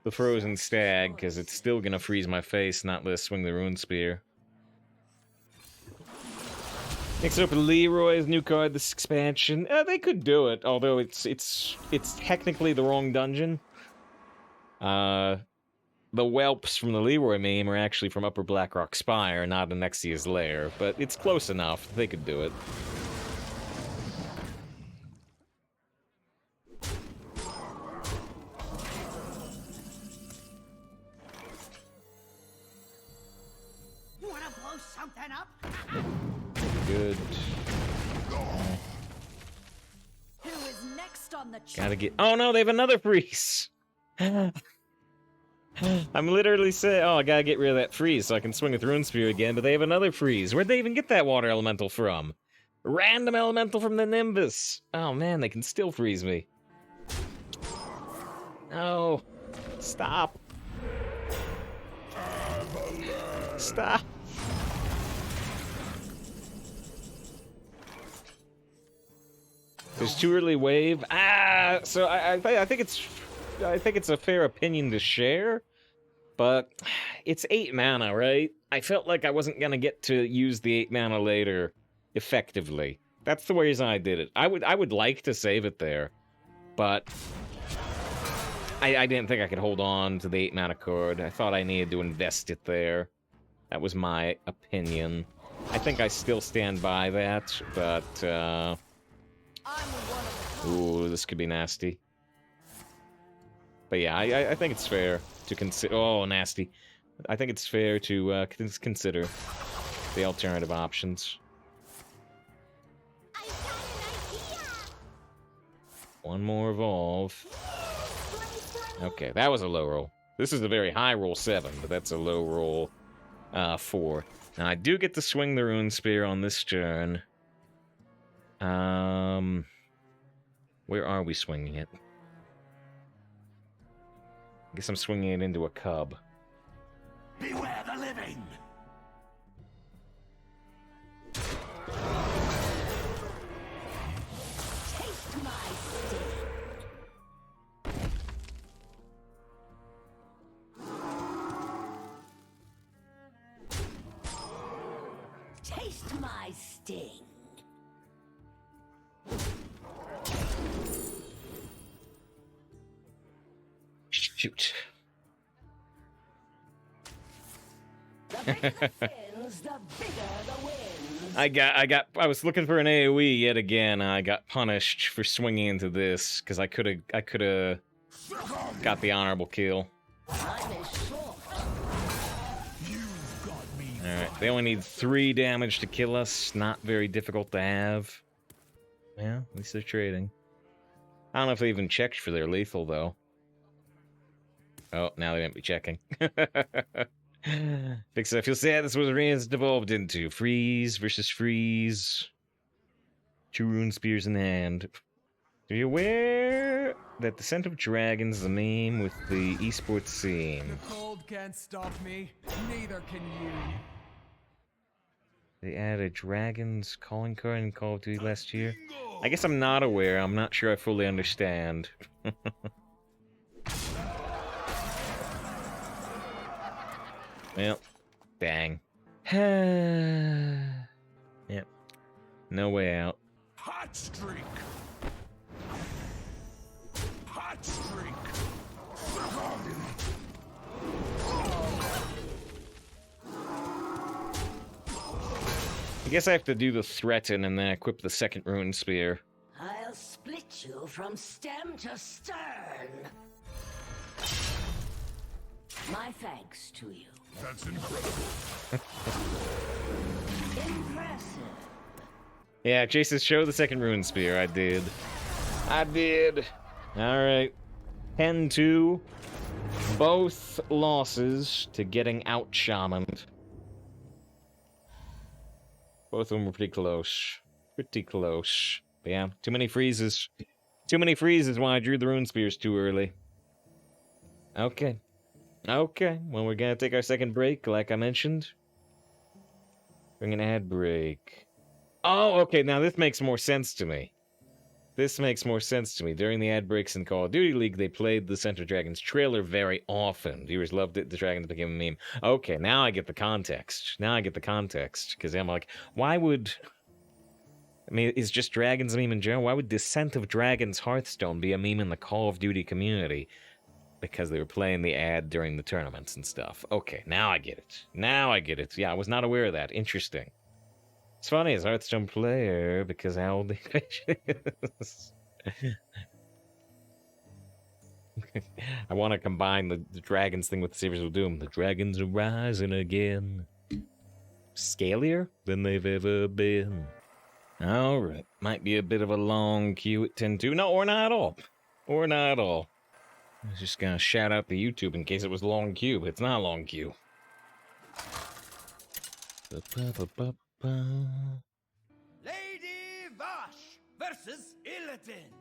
A: the Frozen Stag, because it's still gonna freeze my face, not let us swing the Runespear. Next up, Leroy's new card, this expansion. They could do it, although it's technically the wrong dungeon. The whelps from the Leroy meme are actually from Upper Blackrock Spire, not Anexia's Lair, but it's close enough. They could do it.
C: Wanna blow something up?
A: Good.
D: Who is next on the
A: Gotta get... Oh no, they have another freeze! I'm literally saying, oh, I gotta get rid of that freeze so I can swing with Runespear again, but they have another freeze. Where'd they even get that water elemental from? Random elemental from the Nimbus! Oh man, they can still freeze me. No. Stop. Stop. There's too early wave. So I think it's a fair opinion to share, but it's 8 mana, right? I felt like I wasn't gonna get to use the 8 mana later effectively. That's the reason I did it. I would like to save it there, but I didn't think I could hold on to the 8 mana card. I thought I needed to invest it there. That was my opinion. I think I still stand by that, but ooh, this could be nasty. But yeah, I think it's fair to consider... Oh, nasty. I think it's fair to consider the alternative options.
H: I've got an idea.
A: One more evolve. Okay, that was a low roll. This is a very high roll 7, but that's a low roll 4. Now, I do get to swing the Runespear on this turn. Where are we swinging it? I guess I'm swinging it into a cub.
G: Beware the living!
C: Taste my sting. Taste my sting.
A: Shoot.
C: The bigger the sins, the bigger the wins.
A: I was looking for an AoE yet again. I got punished for swinging into this because I could have got the honorable kill.
C: Time is short.
E: You've got me.
A: All right, they only need 3 damage to kill us. Not very difficult to have. Yeah, at least they're trading. I don't know if they even checked for their lethal though. Oh, now they didn't be checking. Because I feel sad this was Rena's devolved into. Freeze versus freeze. 2 rune spears in hand. Are you aware that the scent of dragons is a meme with the esports scene?
F: The cold can't stop me, neither can you.
A: They added a dragon's calling card in Call of Duty last year. I guess I'm not aware. I'm not sure I fully understand. Well, dang. Yep. No way out.
E: Hot streak. Hot streak.
A: I guess I have to do the threaten and then equip the second rune spear.
C: I'll split you from stem to stern. My thanks to you.
E: That's incredible.
C: Impressive.
A: Yeah, Jason, show the second rune spear. I did. Alright. 10-2. Both losses to getting out Shamaned. Both of them were pretty close. Pretty close. But yeah, too many freezes. Too many freezes when I drew the rune spears too early. Okay. Okay, well, we're gonna take our second break, like I mentioned. Bring an ad break. Oh, okay, now this makes more sense to me. This makes more sense to me. During the ad breaks in Call of Duty League, they played the Center Dragons trailer very often. Viewers loved it. The dragons became a meme. Okay, now I get the context. Because I'm like, why would... I mean, is just dragons a meme in general? Why would Descent of Dragons Hearthstone be a meme in the Call of Duty community? Because they were playing the ad during the tournaments and stuff. Okay, now I get it. Yeah, I was not aware of that. Interesting. It's funny as a Hearthstone player because how old the patient is. I want to combine the dragons thing with the Savers of Doom. The dragons are rising again. Scalier than they've ever been. Alright. Might be a bit of a long queue at 10-2. No, or not at all. I was just gonna shout out the YouTube in case it was a long queue, but it's not a long queue.
F: Lady Vash versus Illidan.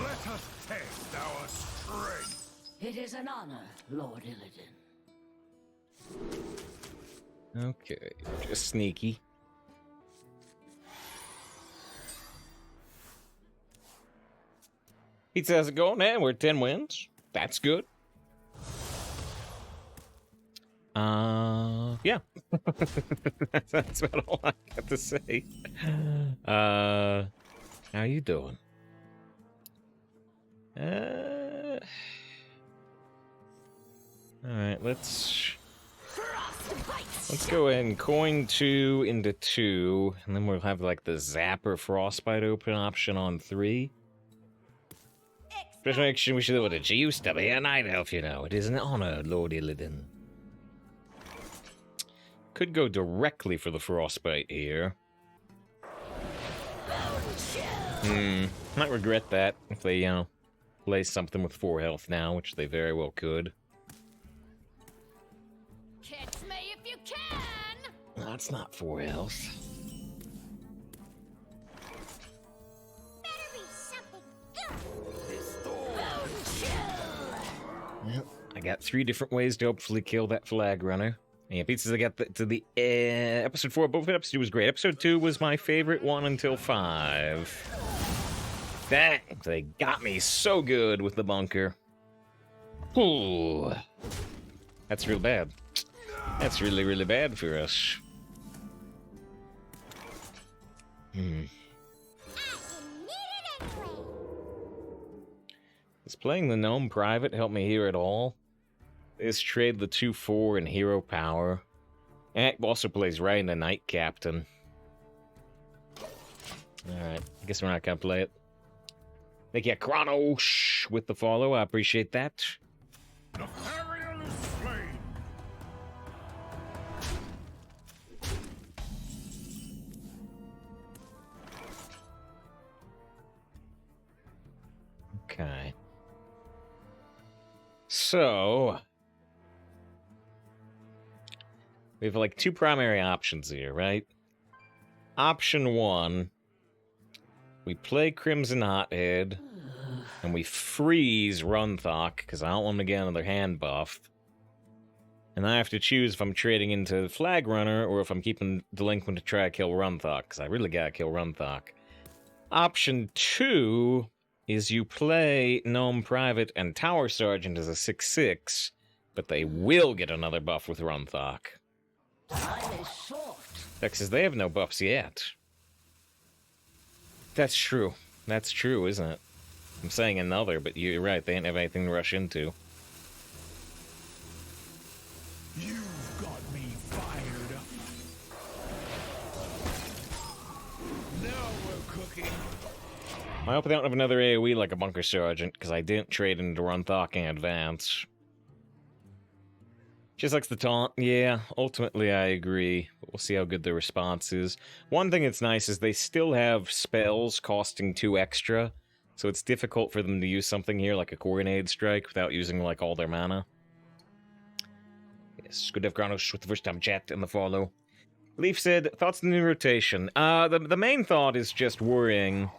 E: Let us test our strength.
C: It is an honor, Lord Illidan.
A: Okay, just sneaky. Pizza, how's it going, man? We're at 10 wins. That's good. Yeah. That's about all I got to say. How you doing? Alright, let's go ahead and coin 2 into 2, and then we'll have like the Zapper Frostbite open option on 3. Just make sure we should do it. She used to be a night elf, you know. It is an honor, Lord Illidan. Could go directly for the Frostbite here. Might regret that if they, you know, play something with 4 health now, which they very well could.
D: Catch me if you can!
A: That's not 4 health.
H: Better be something good.
A: Yep. I got 3 different ways to hopefully kill that flag runner. Yeah, pizzas, I got to the episode 4. Both episode 2 was great. Episode 2 was my favorite one until 5. Dang, they got me so good with the bunker. Ooh. That's real bad. That's really, really bad for us.
H: I didn't need it anyway.
A: Does playing the Gnome Private help me here at all? Is trade the 2/4 and hero power. And it also plays right in the Knight Captain. Alright, I guess we're not gonna play it. Thank you, Kronos, with the follow. I appreciate that.
E: Nefarian is slain.
A: Okay. So, we have like two primary options here, right? Option one, we play Crimson Hothead, and we freeze Runthok, because I don't want to get another hand buff. And I have to choose if I'm trading into Flag Runner, or if I'm keeping Delinquent to try to kill Runthok, because I really gotta kill Runthok. Option two is you play Gnome Private and Tower Sergeant as a 6/6, but they will get another buff with Runthok.
C: Time is short.
A: Because they have no buffs yet. That's true. That's true, isn't it? I'm saying another, but you're right, they didn't have anything to rush into.
E: You've got me fired up. Now we're cooking.
A: I hope I don't have another AoE like a Bunker Sergeant, because I didn't trade into Runthok in advance. Just likes the taunt. Yeah, ultimately I agree. But we'll see how good the response is. One thing that's nice is they still have spells costing 2 extra, so it's difficult for them to use something here like a Coronade Strike without using like all their mana. Yes, good to have Kronos with the first time chat and the follow. Leaf said, thoughts on the new rotation? The main thought is just worrying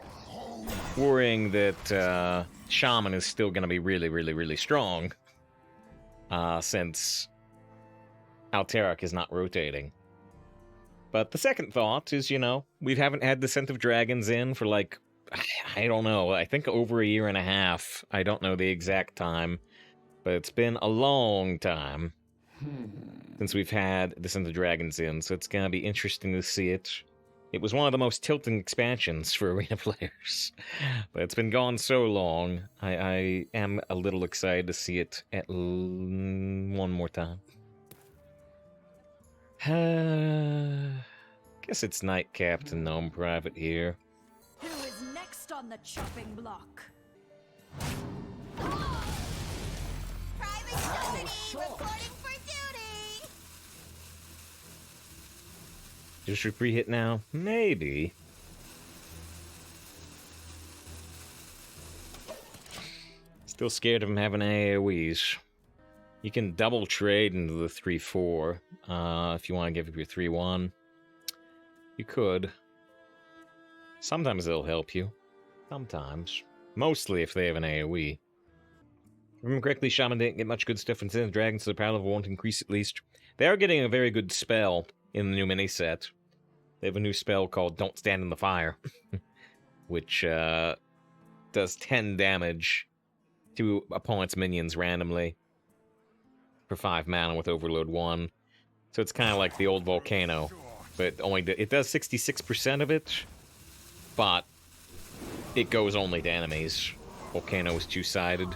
A: that Shaman is still going to be really, really, really strong. Since Alterac is not rotating. But the second thought is, you know, we haven't had Descent of Dragons in for like, I don't know, I think over a year and a half. I don't know the exact time, but it's been a long time since we've had Descent of Dragons in, so it's gonna be interesting to see it. It was one of the most tilting expansions for arena players, but it's been gone so long, I am a little excited to see it at one more time. Guess it's Knight Captain Gnome Private here.
D: Who is next on the chopping block?
H: Private Company reporting for duty.
A: Just for pre-hit now? Maybe. Still scared of him having AoEs. You can double trade into the 3/4 if you want to give up your 3/1. You could. Sometimes they'll help you. Sometimes. Mostly if they have an AoE. If I remember correctly, Shaman didn't get much good stuff in Sin Dragons, so the power level won't increase at least. They are getting a very good spell in the new mini set. They have a new spell called Don't Stand in the Fire, which does 10 damage to opponent's minions randomly for 5 mana with Overload 1. So it's kind of like the old Volcano, but it does 66% of it, but it goes only to enemies. Volcano is 2-sided,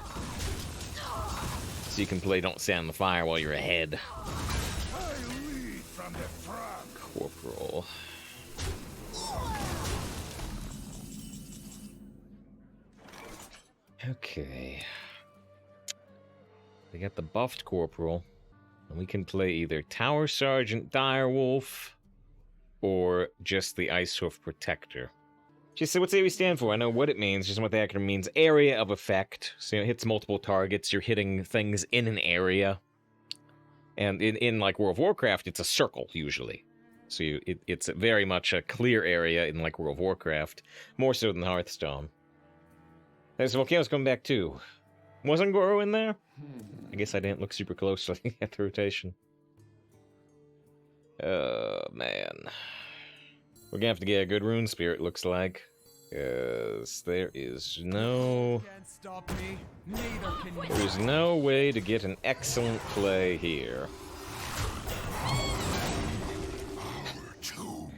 A: so you can play Don't Stand in the Fire while you're ahead.
E: I lead from the front.
A: Corporal. Okay. We got the buffed Corporal, and we can play either Tower Sergeant Direwolf or just the Icehoof Protector. Just say what's AoE stand for? I know what it means, just what the acronym means. Area of Effect. So it hits multiple targets. You're hitting things in an area. And in like World of Warcraft, it's a circle, usually. So it's very much a clear area in like World of Warcraft. More so than Hearthstone. There's Volcano's coming back too. Wasn't Goro in there? I guess I didn't look super closely at the rotation. Oh, man. We're gonna have to get a good Runespear, it looks like. Because there is no...
F: Can't stop me. Neither can you.
A: There's no way to get an excellent play here.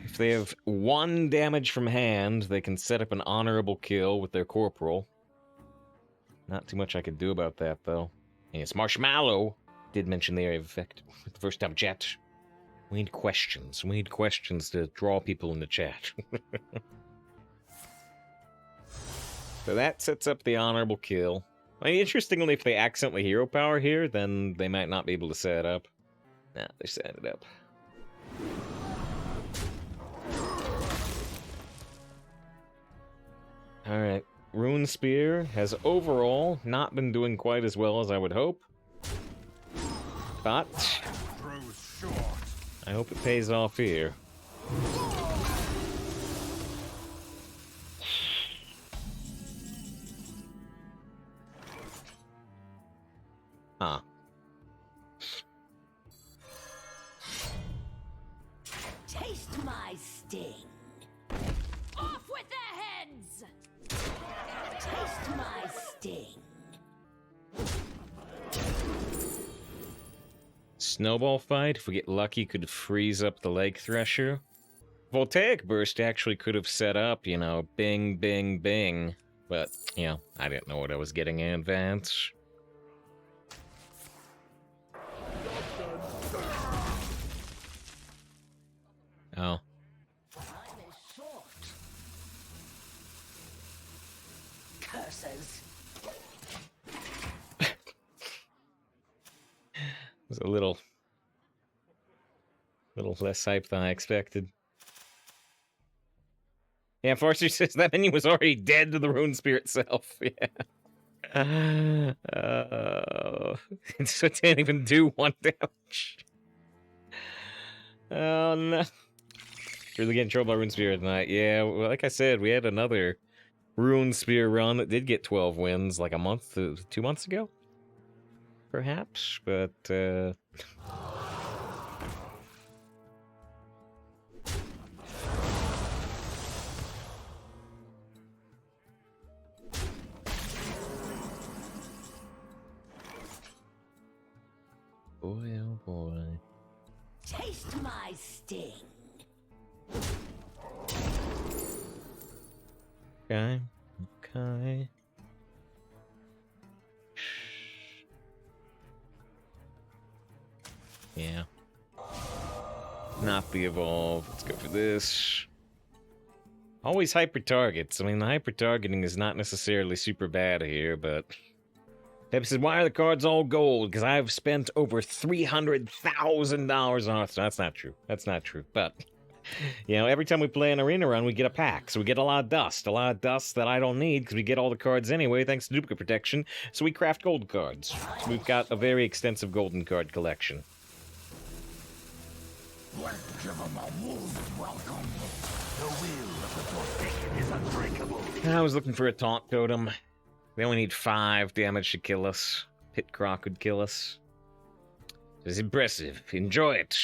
A: If they have 1 damage from hand, they can set up an honorable kill with their Corporal. Not too much I could do about that, though. Yes, Marshmallow did mention the area of effect for the first time chat. We need questions. We need questions to draw people in the chat. So that sets up the honorable kill. I mean, interestingly, if they accidentally hero power here, then they might not be able to set it up. Nah, they set it up. Alright. Runespear has overall not been doing quite as well as I would hope. But I hope it pays off here. Huh.
C: Taste my sting.
D: Off with their heads!
C: Taste my sting.
A: Snowball fight, if we get lucky, could freeze up the Lake Thresher. Voltaic Burst actually could have set up, you know, bing, bing, bing. But, you know, I didn't know what I was getting in advance. Oh.
C: Time is short. Curses.
A: It was a little less hype than I expected. Yeah, Forster says that minion was already dead to the Runespear itself. Yeah. So it didn't even do 1 damage. Oh no. Really getting trouble by Runespear tonight. Yeah, well, like I said, we had another Runespear run that did get 12 wins like a month, 2 months ago? Perhaps, but, boy, oh boy.
C: Taste my sting.
A: Okay, okay. Yeah. Not the evolve. Let's go for this. Always hyper targets. I mean, the hyper targeting is not necessarily super bad here, but Pep says, why are the cards all gold? Because I've spent over $300,000 on Hearthstone. That's not true. That's not true. But, you know, every time we play an arena run, we get a pack. So we get a lot of dust. A lot of dust that I don't need because we get all the cards anyway thanks to duplicate protection. So we craft gold cards. So we've got a very extensive golden card collection.
G: Let's give them a warm welcome. The will of the Forsaken is unbreakable.
A: I was looking for a taunt totem. We only need 5 damage to kill us. Pit Croc would kill us. It's impressive. Enjoy it.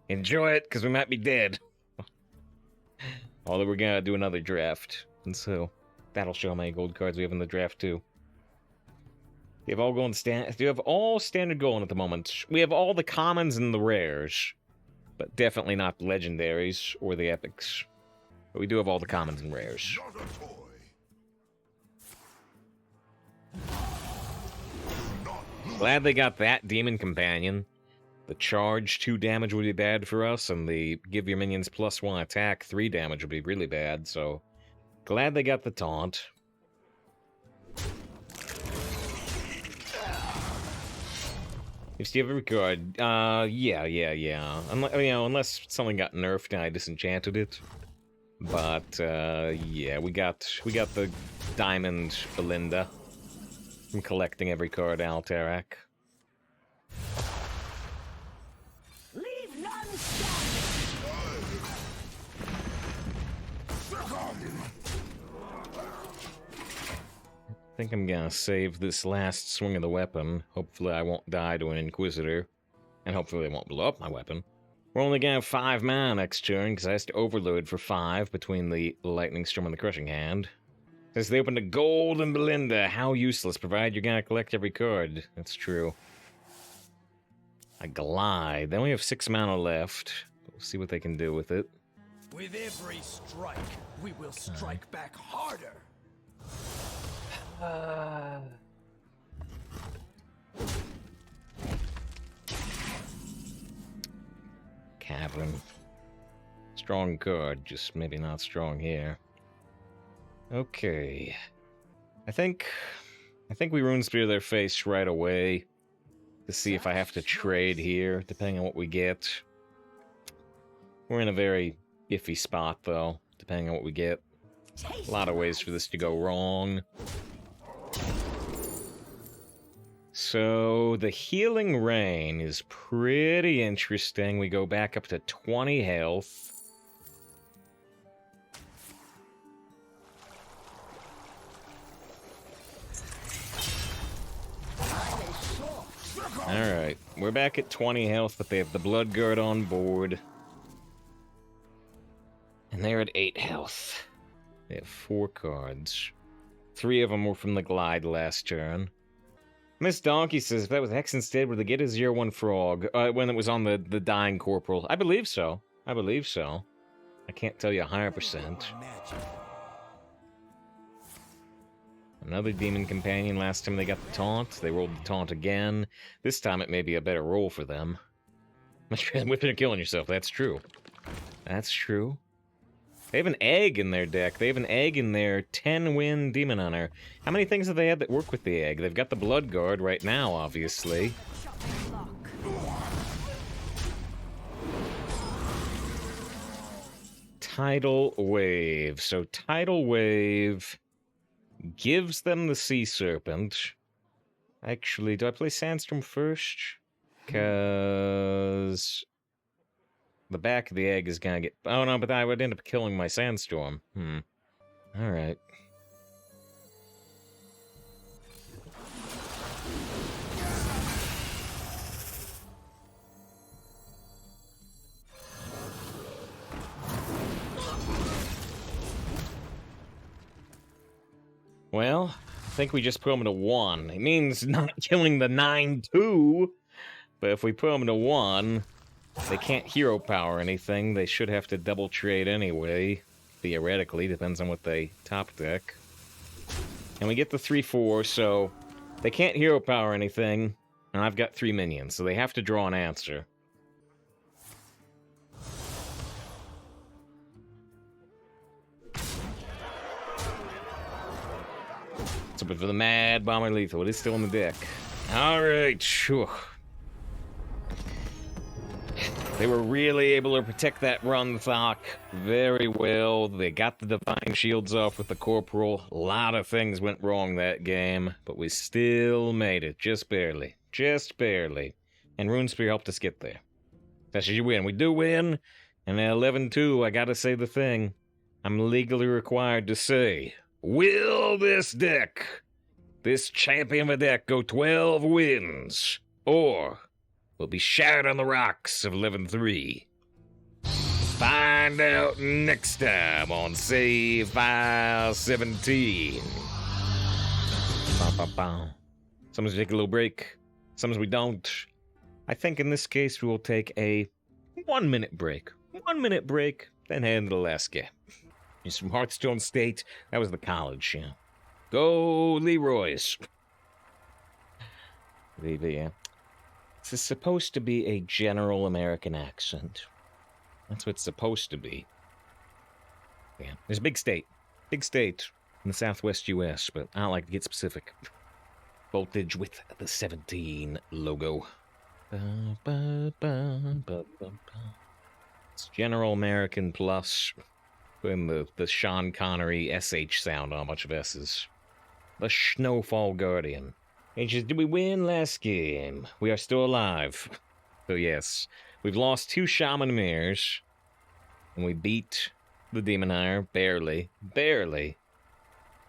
A: Enjoy it, because we might be dead. Although we're gonna do another draft. And so, that'll show how many gold cards we have in the draft, too. We have all going do you have all standard gold at the moment? We have all the commons and the rares. But definitely not the legendaries or the epics. But we do have all the commons and rares.
G: Not a toy.
A: Glad they got that Demon Companion. The charge 2 damage would be bad for us, and the give your minions +1 attack 3 damage would be really bad, so glad they got the taunt. You see every card. Yeah. Unless something got nerfed and I disenchanted it. But yeah, we got the Diamond Belinda from collecting every card Alterac.
C: Leave none standing.
A: I think I'm gonna save this last swing of the weapon. Hopefully I won't die to an Inquisitor. And hopefully I won't blow up my weapon. We're only gonna have 5 mana next turn, because I have to overload for 5 between the Lightning Storm and the Crushing Hand. Says they opened a Golden Belinda. How useless, provided you're gonna collect every card. That's true. I glide. They only have 6 mana left. We'll see what they can do with it.
F: With every strike, we will strike back harder.
A: Tavern. Strong card, just maybe not strong here. Okay. I think we Runespear their face right away to see if I have to trade here, depending on what we get. We're in a very iffy spot, though, depending on what we get. A lot of ways for this to go wrong. So, the Healing Rain is pretty interesting. We go back up to 20 health. Alright, we're back at 20 health, but they have the Blood Guard on board. And they're at 8 health. They have 4 cards. 3 of them were from the Glide last turn. Miss Donkey says, if that was Hex instead, would they get a 0-1 frog when it was on the Dying Corporal? I believe so. I believe so. I can't tell you 100%. Another Demon Companion. Last time they got the taunt, they rolled the taunt again. This time it may be a better roll for them. Much better than whipping and killing yourself. That's true. That's true. They have an egg in their deck. They have an egg in their 10-win Demon Hunter. How many things have they had that work with the egg? They've got the Blood Guard right now, obviously.
D: Chopping block.
A: Tidal Wave. So Tidal Wave gives them the Sea Serpent. Actually, do I play Sandstorm first? Because the back of the egg is gonna get... Oh no, but I would end up killing my Sandstorm. Alright. Well, I think we just put them to 1. It means not killing the 9-2, but if we put them to 1, they can't hero power anything. They should have to double trade anyway, theoretically. Depends on what they top deck. And we get the 3-4, so they can't hero power anything, and I've got 3 minions, so they have to draw an answer. So, but for the Mad Bomber Lethal, it is still in the deck. Alright, sure. They were really able to protect that run, Thok, very well. They got the Divine Shields off with the Corporal. A lot of things went wrong that game, but we still made it, just barely. Just barely. And Runespear helped us get there. That's you win. We do win, and at 11-2, I gotta say the thing. I'm legally required to say... Will this deck, this champion of a deck, go 12 wins? Or will be shattered on the rocks of 11-3? Find out next time on Save File 17. Sometimes we take a little break. Sometimes we don't. I think in this case we will take a 1-minute break. 1-minute break, then head into the last game. He's from Hearthstone State. That was the college, yeah. Go Leroy's. Yeah. This is supposed to be a general American accent. That's what it's supposed to be. Yeah. There's a big state. Big state in the southwest U.S., but I don't like to get specific. Voltage with the 17 logo. It's General American Plus. Putting the Sean Connery SH sound on a bunch of S's. The Snowfall Guardian. And just, did we win last game? We are still alive. So yes, we've lost 2 Shaman Mirrors. And we beat the Demon Hunter, barely. Barely.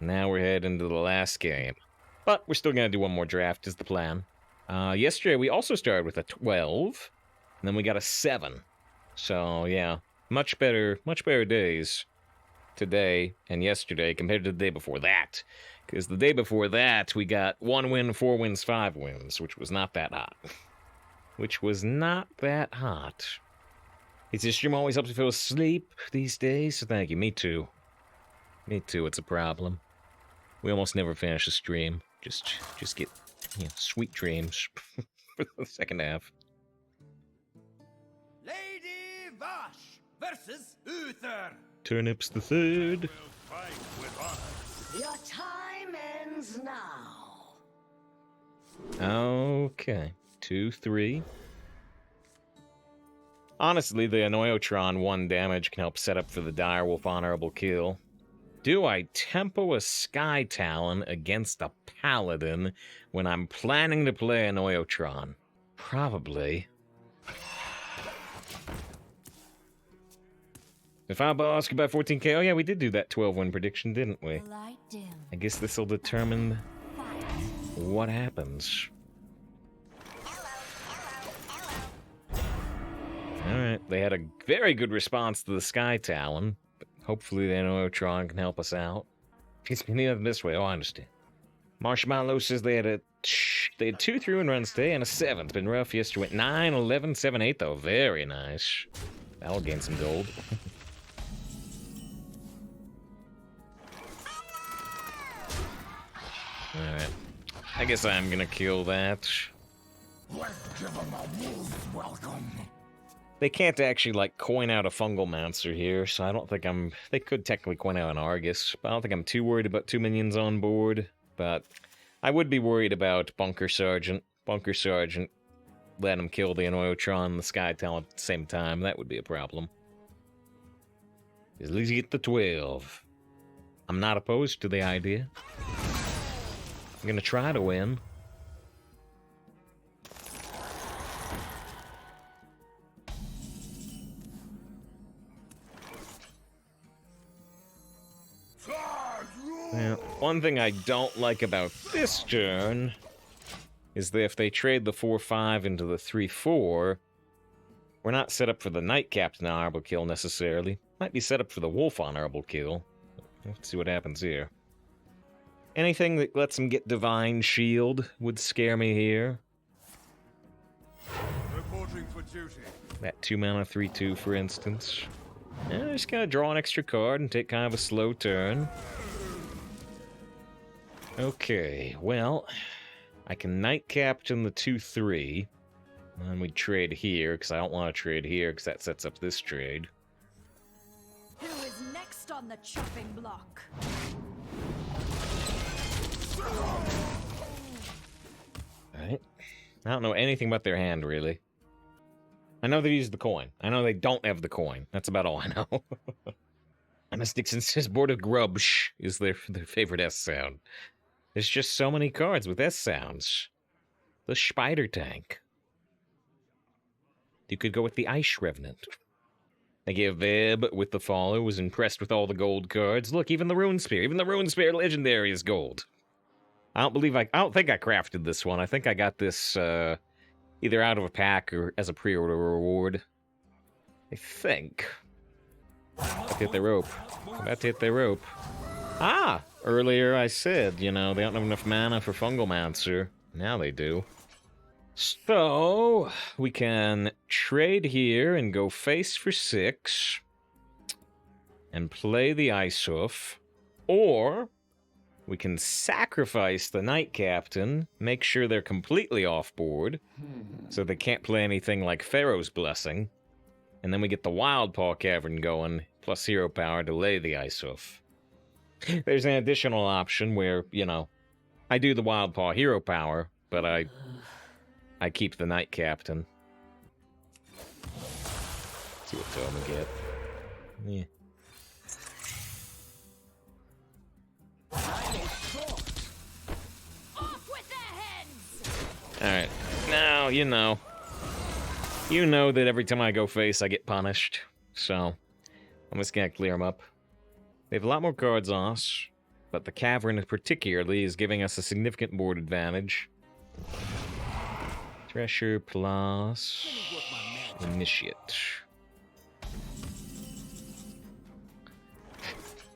A: Now we're heading into the last game. But we're still going to do one more draft, is the plan. Yesterday we also started with a 12. And then we got a 7. So yeah. Much better days today and yesterday compared to the day before that. Because the day before that, we got 1 win, 4 wins, 5 wins, which was not that hot. Which was not that hot. It's this stream always helps me feel asleep these days, so thank you. Me too. Me too, it's a problem. We almost never finish a stream. Just get, sweet dreams for the second half.
F: Lady Vash versus Uther.
A: Turnips the third.
B: Fight with honor.
C: Your time ends now.
A: Okay. 2-3. Honestly, the Annoyotron 1 damage can help set up for the Direwolf honorable kill. Do I tempo a Sky Talon against a Paladin when I'm planning to play Annoyotron? Probably. If our boss could buy 14k, oh yeah, we did do that 12-win prediction, didn't we?
D: Light dim.
A: I guess this will determine
D: Fight.
A: what happens. Alright, they had a very good response to the Sky Talon. But hopefully the Annoyotron can help us out. It's been even this way, oh, I understand. Marshmallow says they had 2 3-win runs today and a 7. It's been rough. Yesterday went 9, 11, 7, 8 though. Very nice. That'll gain some gold. Alright. I guess I'm gonna kill that.
G: Let's give them a warm welcome.
A: They can't actually, like, coin out a fungal monster here, so I don't think I'm... They could technically coin out an Argus, but I don't think I'm too worried about 2 minions on board. But I would be worried about Bunker Sergeant. Bunker Sergeant, let him kill the Annoyotron and the Sky Talon at the same time. That would be a problem. At least get the 12. I'm not opposed to the idea. I'm gonna try to win. Yeah, one thing I don't like about this turn is that if they trade the 4-5 into the 3-4, we're not set up for the Knight Captain honorable kill necessarily. Might be set up for the Wolf honorable kill. Let's see what happens here. Anything that lets him get Divine Shield would scare me here.
B: Reporting for duty.
A: That 2-mana 3-2, for instance. Yeah, just gotta draw an extra card and take kind of a slow turn. Okay, well, I can Knight Captain the 2-3. And we trade here, because I don't want to trade here, because that sets up this trade.
D: Who is next on the chopping block?
A: Alright. I don't know anything about their hand, really. I know they use the coin. I know they don't have the coin. That's about all I know. Thomas Dixon says Board of Grubsh is their favorite S sound. There's just so many cards with S sounds. The Spider Tank. You could go with the Ice Revenant. I gave Veb with the follow, was impressed with all the gold cards. Look, even the Runespear Legendary is gold. I don't think I crafted this one. I think I got this either out of a pack or as a pre-order reward. I think. About to hit the rope. About to hit the rope. Ah! Earlier I said, you know, they don't have enough mana for Fungal Monster. Now they do. So, we can trade here and go face for 6. And play the Ice Hoof. Or, we can sacrifice the Knight Captain, make sure they're completely off board, so they can't play anything like Pharaoh's Blessing. And then we get the Wild Paw Cavern going, plus hero power to lay the Ice Hoof. There's an additional option where, you know, I do the Wild Paw hero power, but I keep the Knight Captain. See what film we get. Yeah.
D: Off with their heads!
A: Alright, now, you know. You know that every time I go face, I get punished. So, I'm just gonna clear them up. They have a lot more cards on us, but the Cavern particularly is giving us a significant board advantage. Treasure plus Initiate.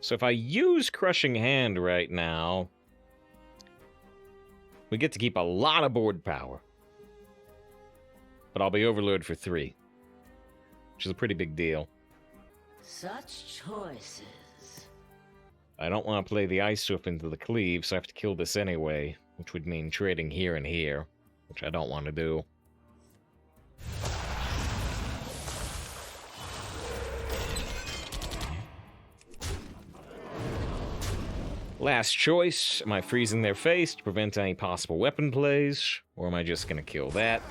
A: So if I use Crushing Hand right now, we get to keep a lot of board power. But I'll be overloaded for 3, which is a pretty big deal.
C: Such choices.
A: I don't want to play the Ice Hoof into the Cleave, so I have to kill this anyway, which would mean trading here and here, which I don't want to do. Last choice, am I freezing their face to prevent any possible weapon plays? Or am I just gonna kill that?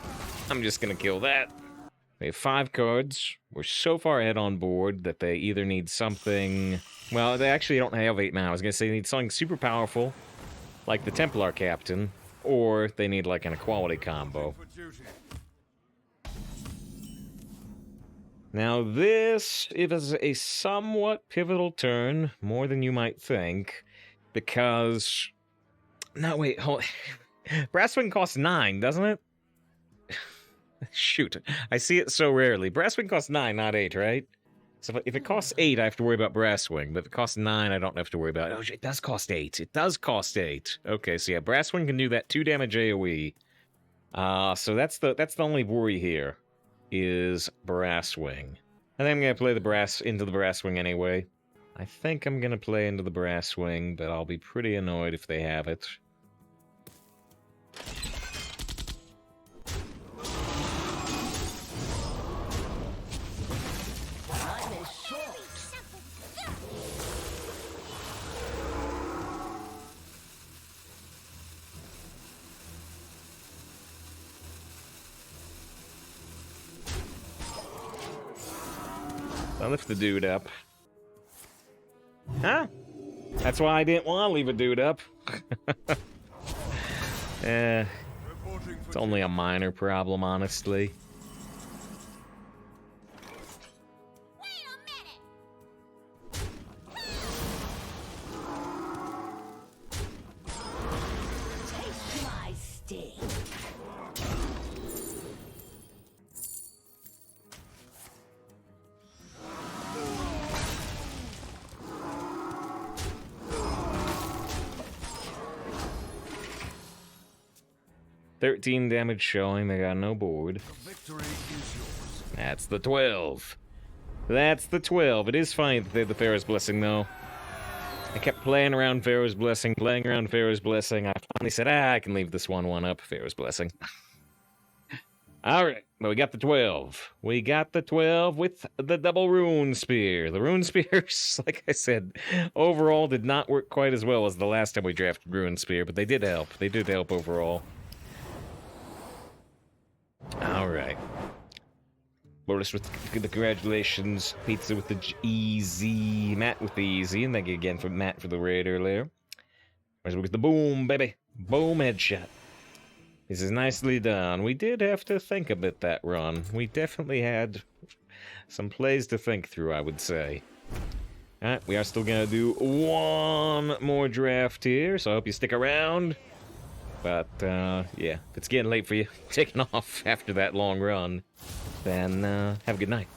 A: I'm just gonna kill that. They have 5 cards. We're so far ahead on board that they either need something... Well, they actually don't have 8 mana. I was gonna say they need something super powerful, like the Templar Captain, or they need like an equality combo.
B: For duty.
A: Now this is a somewhat pivotal turn, more than you might think, because... No, wait, hold... Brasswing costs 9, doesn't it? Shoot, I see it so rarely. Brasswing costs 9, not 8, right? So if it costs 8, I have to worry about Brasswing, but if it costs 9, I don't have to worry about it. Oh, it does cost 8. It does cost 8. Okay, so yeah, Brasswing can do that 2 damage AoE. So that's the only worry here, is Brasswing. I think I'm gonna play into the Brasswing anyway. I think I'm gonna play into the Brasswing, but I'll be pretty annoyed if they have it.
C: Time is short.
A: I'll lift the dude up. Huh? That's why I didn't want to leave a dude up.
B: Reporting
A: It's
B: for
A: only a minor problem, honestly.
H: Wait a minute!
C: Taste my sting.
A: $13 damage showing, they got no board.
B: victory is yours.
A: That's the 12. That's the 12. It is funny that they had the Pharaoh's Blessing, though. I kept playing around Pharaoh's Blessing, playing around Pharaoh's Blessing. I finally said, I can leave this 1/1 up, Pharaoh's Blessing. Alright, but we got the 12. We got the 12 with the double Runespear. The Runespears, like I said, overall did not work quite as well as the last time we drafted Runespear, but they did help. They did help overall. Alright. Lotus with the congratulations. Pizza with the easy. Matt with the easy. And thank you again for Matt for the raid earlier. Where's with the boom, baby? Boom headshot. This is nicely done. We did have to think a bit that run. We definitely had some plays to think through, I would say. Alright, we are still gonna do one more draft here, so I hope you stick around. But, yeah, if it's getting late for you, taking off after that long run, then, have a good night.